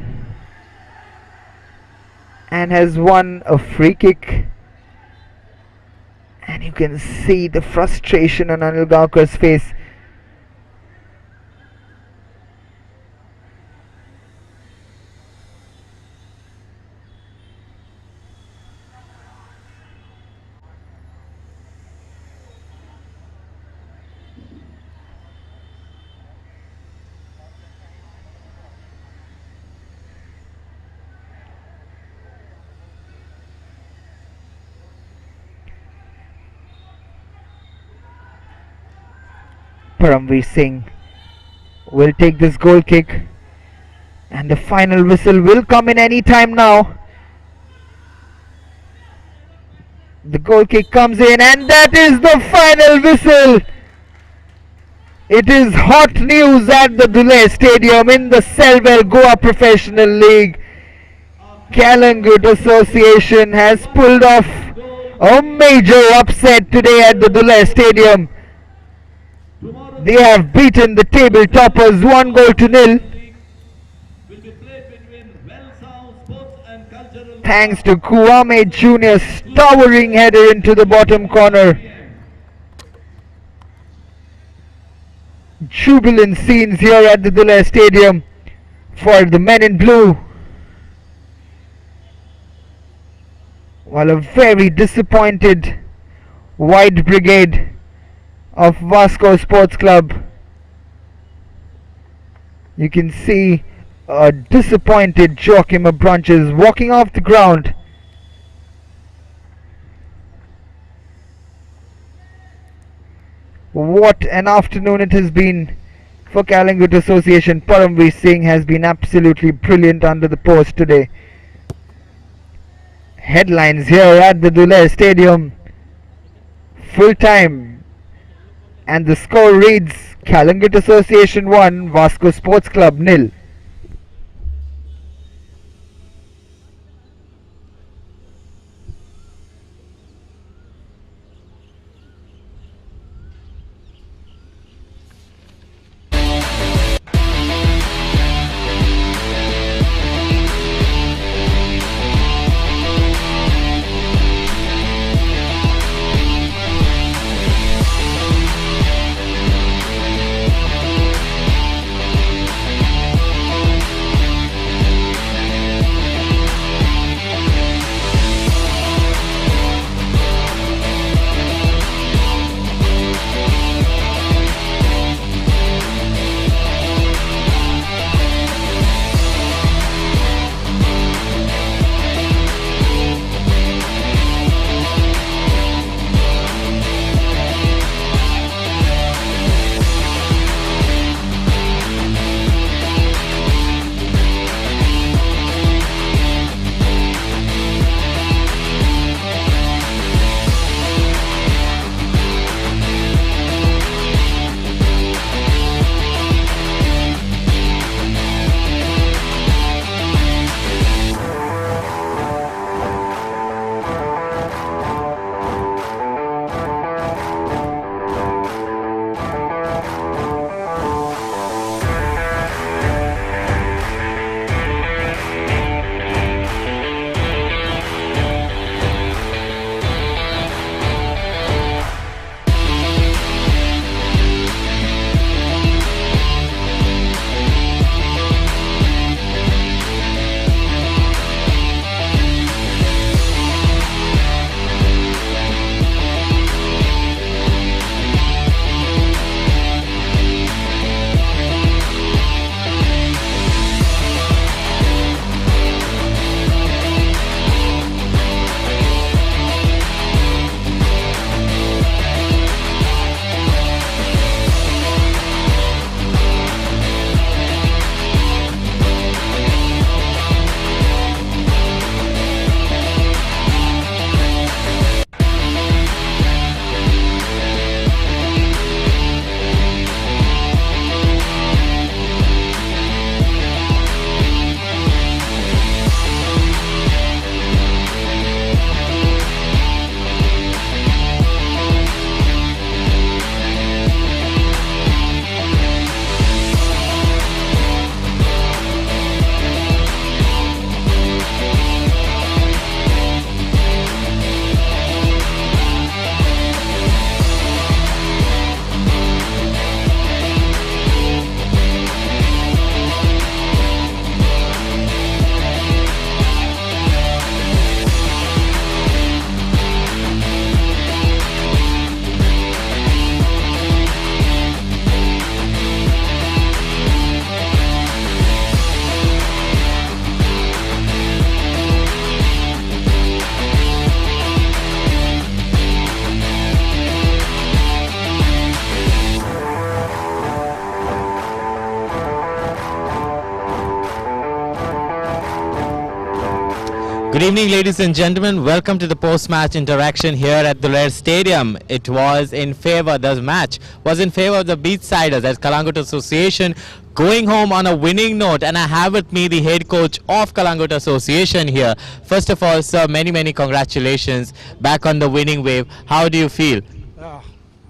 and has won a free kick. And you can see the frustration on Anil Gaukar's face. Paramveer Singh will take this goal kick, and the final whistle will come in any time now. The goal kick comes in, and that is the final whistle. It is hot news at the Duler Stadium in the Selvel Goa Professional League. Calangute Association has pulled off a major upset today at the Duler Stadium. They have beaten the table toppers 1-0. Thanks to Kuame Jr.'s towering header into the bottom corner. Jubilant scenes here at the Duler Stadium for the men in blue, while a very disappointed white brigade of Vasco Sports Club. You can see a disappointed Joachim Abranches walking off the ground. What an afternoon it has been for Calangute Association. Paramveer Singh has been absolutely brilliant under the post today. Headlines here at the Duler Stadium. Full time. And the score reads Calangute Association 1, Vasco Sports Club 0. Good evening, ladies and gentlemen. Welcome to the post-match interaction here at Duler Stadium. It was in favor, the match was in favor of the Beachsiders as Calangute Association going home on a winning note. And I have with me the head coach of Calangute Association here. First of all, sir, many congratulations. Back on the winning wave. How do you feel?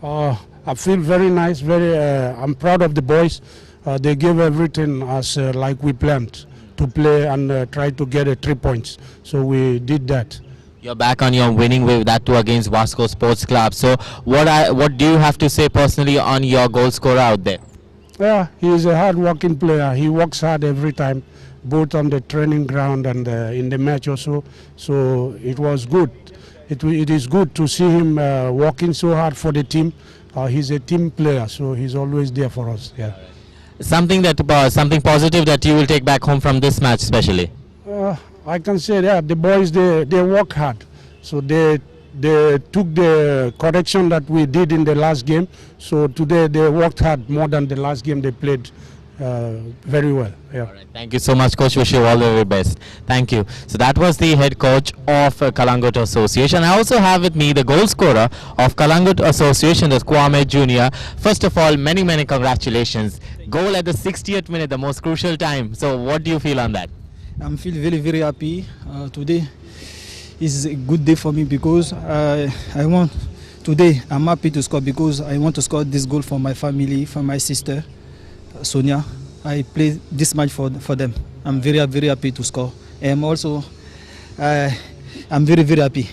I feel very nice. I'm proud of the boys. They gave everything as like we planned to play and try to get 3 points. So we did that. You're back on your winning wave, that too against Vasco Sports Club. So what do you have to say personally on your goal scorer out there? Yeah, he is a hard-working player. He works hard every time, both on the training ground and in the match also. So it was good. It is good to see him working so hard for the team. He's a team player, so he's always there for us. Yeah. Something positive that you will take back home from this match, especially. I can say that the boys they work hard. So they took the correction that we did in the last game. So today they worked hard more than the last game. They played very well. Yeah. All right. Thank you so much, Coach. Wish you all the very best. Thank you. So that was the head coach of Calangute Association. I also have with me the goal scorer of Calangute Association, that's Kwame Jr. First of all, many congratulations. Goal at the 60th minute, the most crucial time. So what do you feel on that? I'm feeling very happy. Today is a good day for me because today I'm happy to score because I want to score this goal for my family, for my sister Sonia. I play this match for them. I'm very happy to score. And also I'm very happy.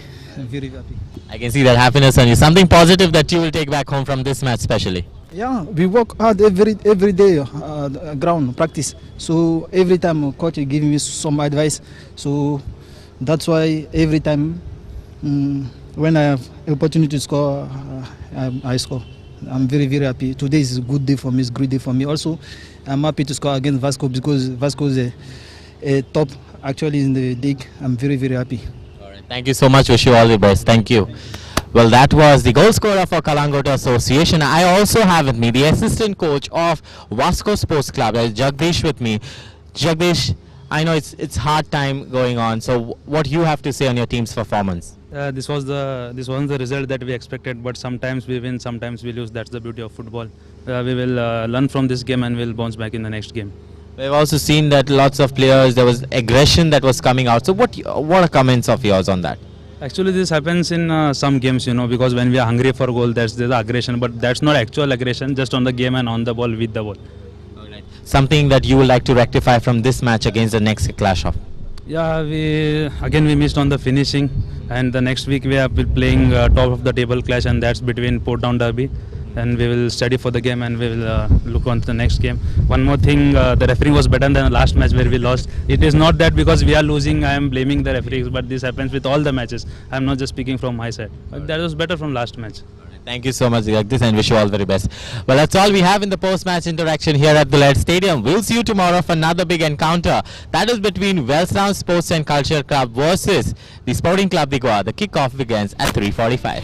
I can see that happiness on you. Something positive that you will take back home from this match especially. Yeah, we work hard every day ground practice. So every time coach give me some advice. So that's why every time when I have opportunity to score, I score. I'm very happy. Today is a good day for me. It's a great day for me. Also, I'm happy to score against Vasco because Vasco is a top actually in the league. I'm very happy. All right. Thank you so much. Wish you all the best. Thank you. Well, that was the goal scorer for Calangute Association. I also have with me the assistant coach of Vasco Sports Club, Jagdish, with me. Jagdish, I know it's hard time going on. So, what you have to say on your team's performance? This wasn't the result that we expected, but sometimes we win, sometimes we lose. That's the beauty of football. We will learn from this game and we'll bounce back in the next game. We've also seen that lots of players, there was aggression that was coming out. So, what are comments of yours on that? Actually, this happens in some games, because when we are hungry for goal, there's aggression, but that's not actual aggression, just on the game and on the ball, with the ball. Alright. Something that you would like to rectify from this match against the next clash of? Yeah, we missed on the finishing, and the next week we are playing top of the table clash, and that's between Port Town Derby. And we will study for the game and we will look on to the next game. One more thing, the referee was better than the last match where we lost. It is not that because we are losing I am blaming the referees, but this happens with all the matches. I am not just speaking from my side. But that was better from last match. Thank you so much, Jagdish, and wish you all the very best. Well, that's all we have in the post-match interaction here at Duler Stadium. We'll see you tomorrow for another big encounter. That is between Wellstown Sports and Culture Club versus the Sporting Club de Goa. The kickoff begins at 3:45.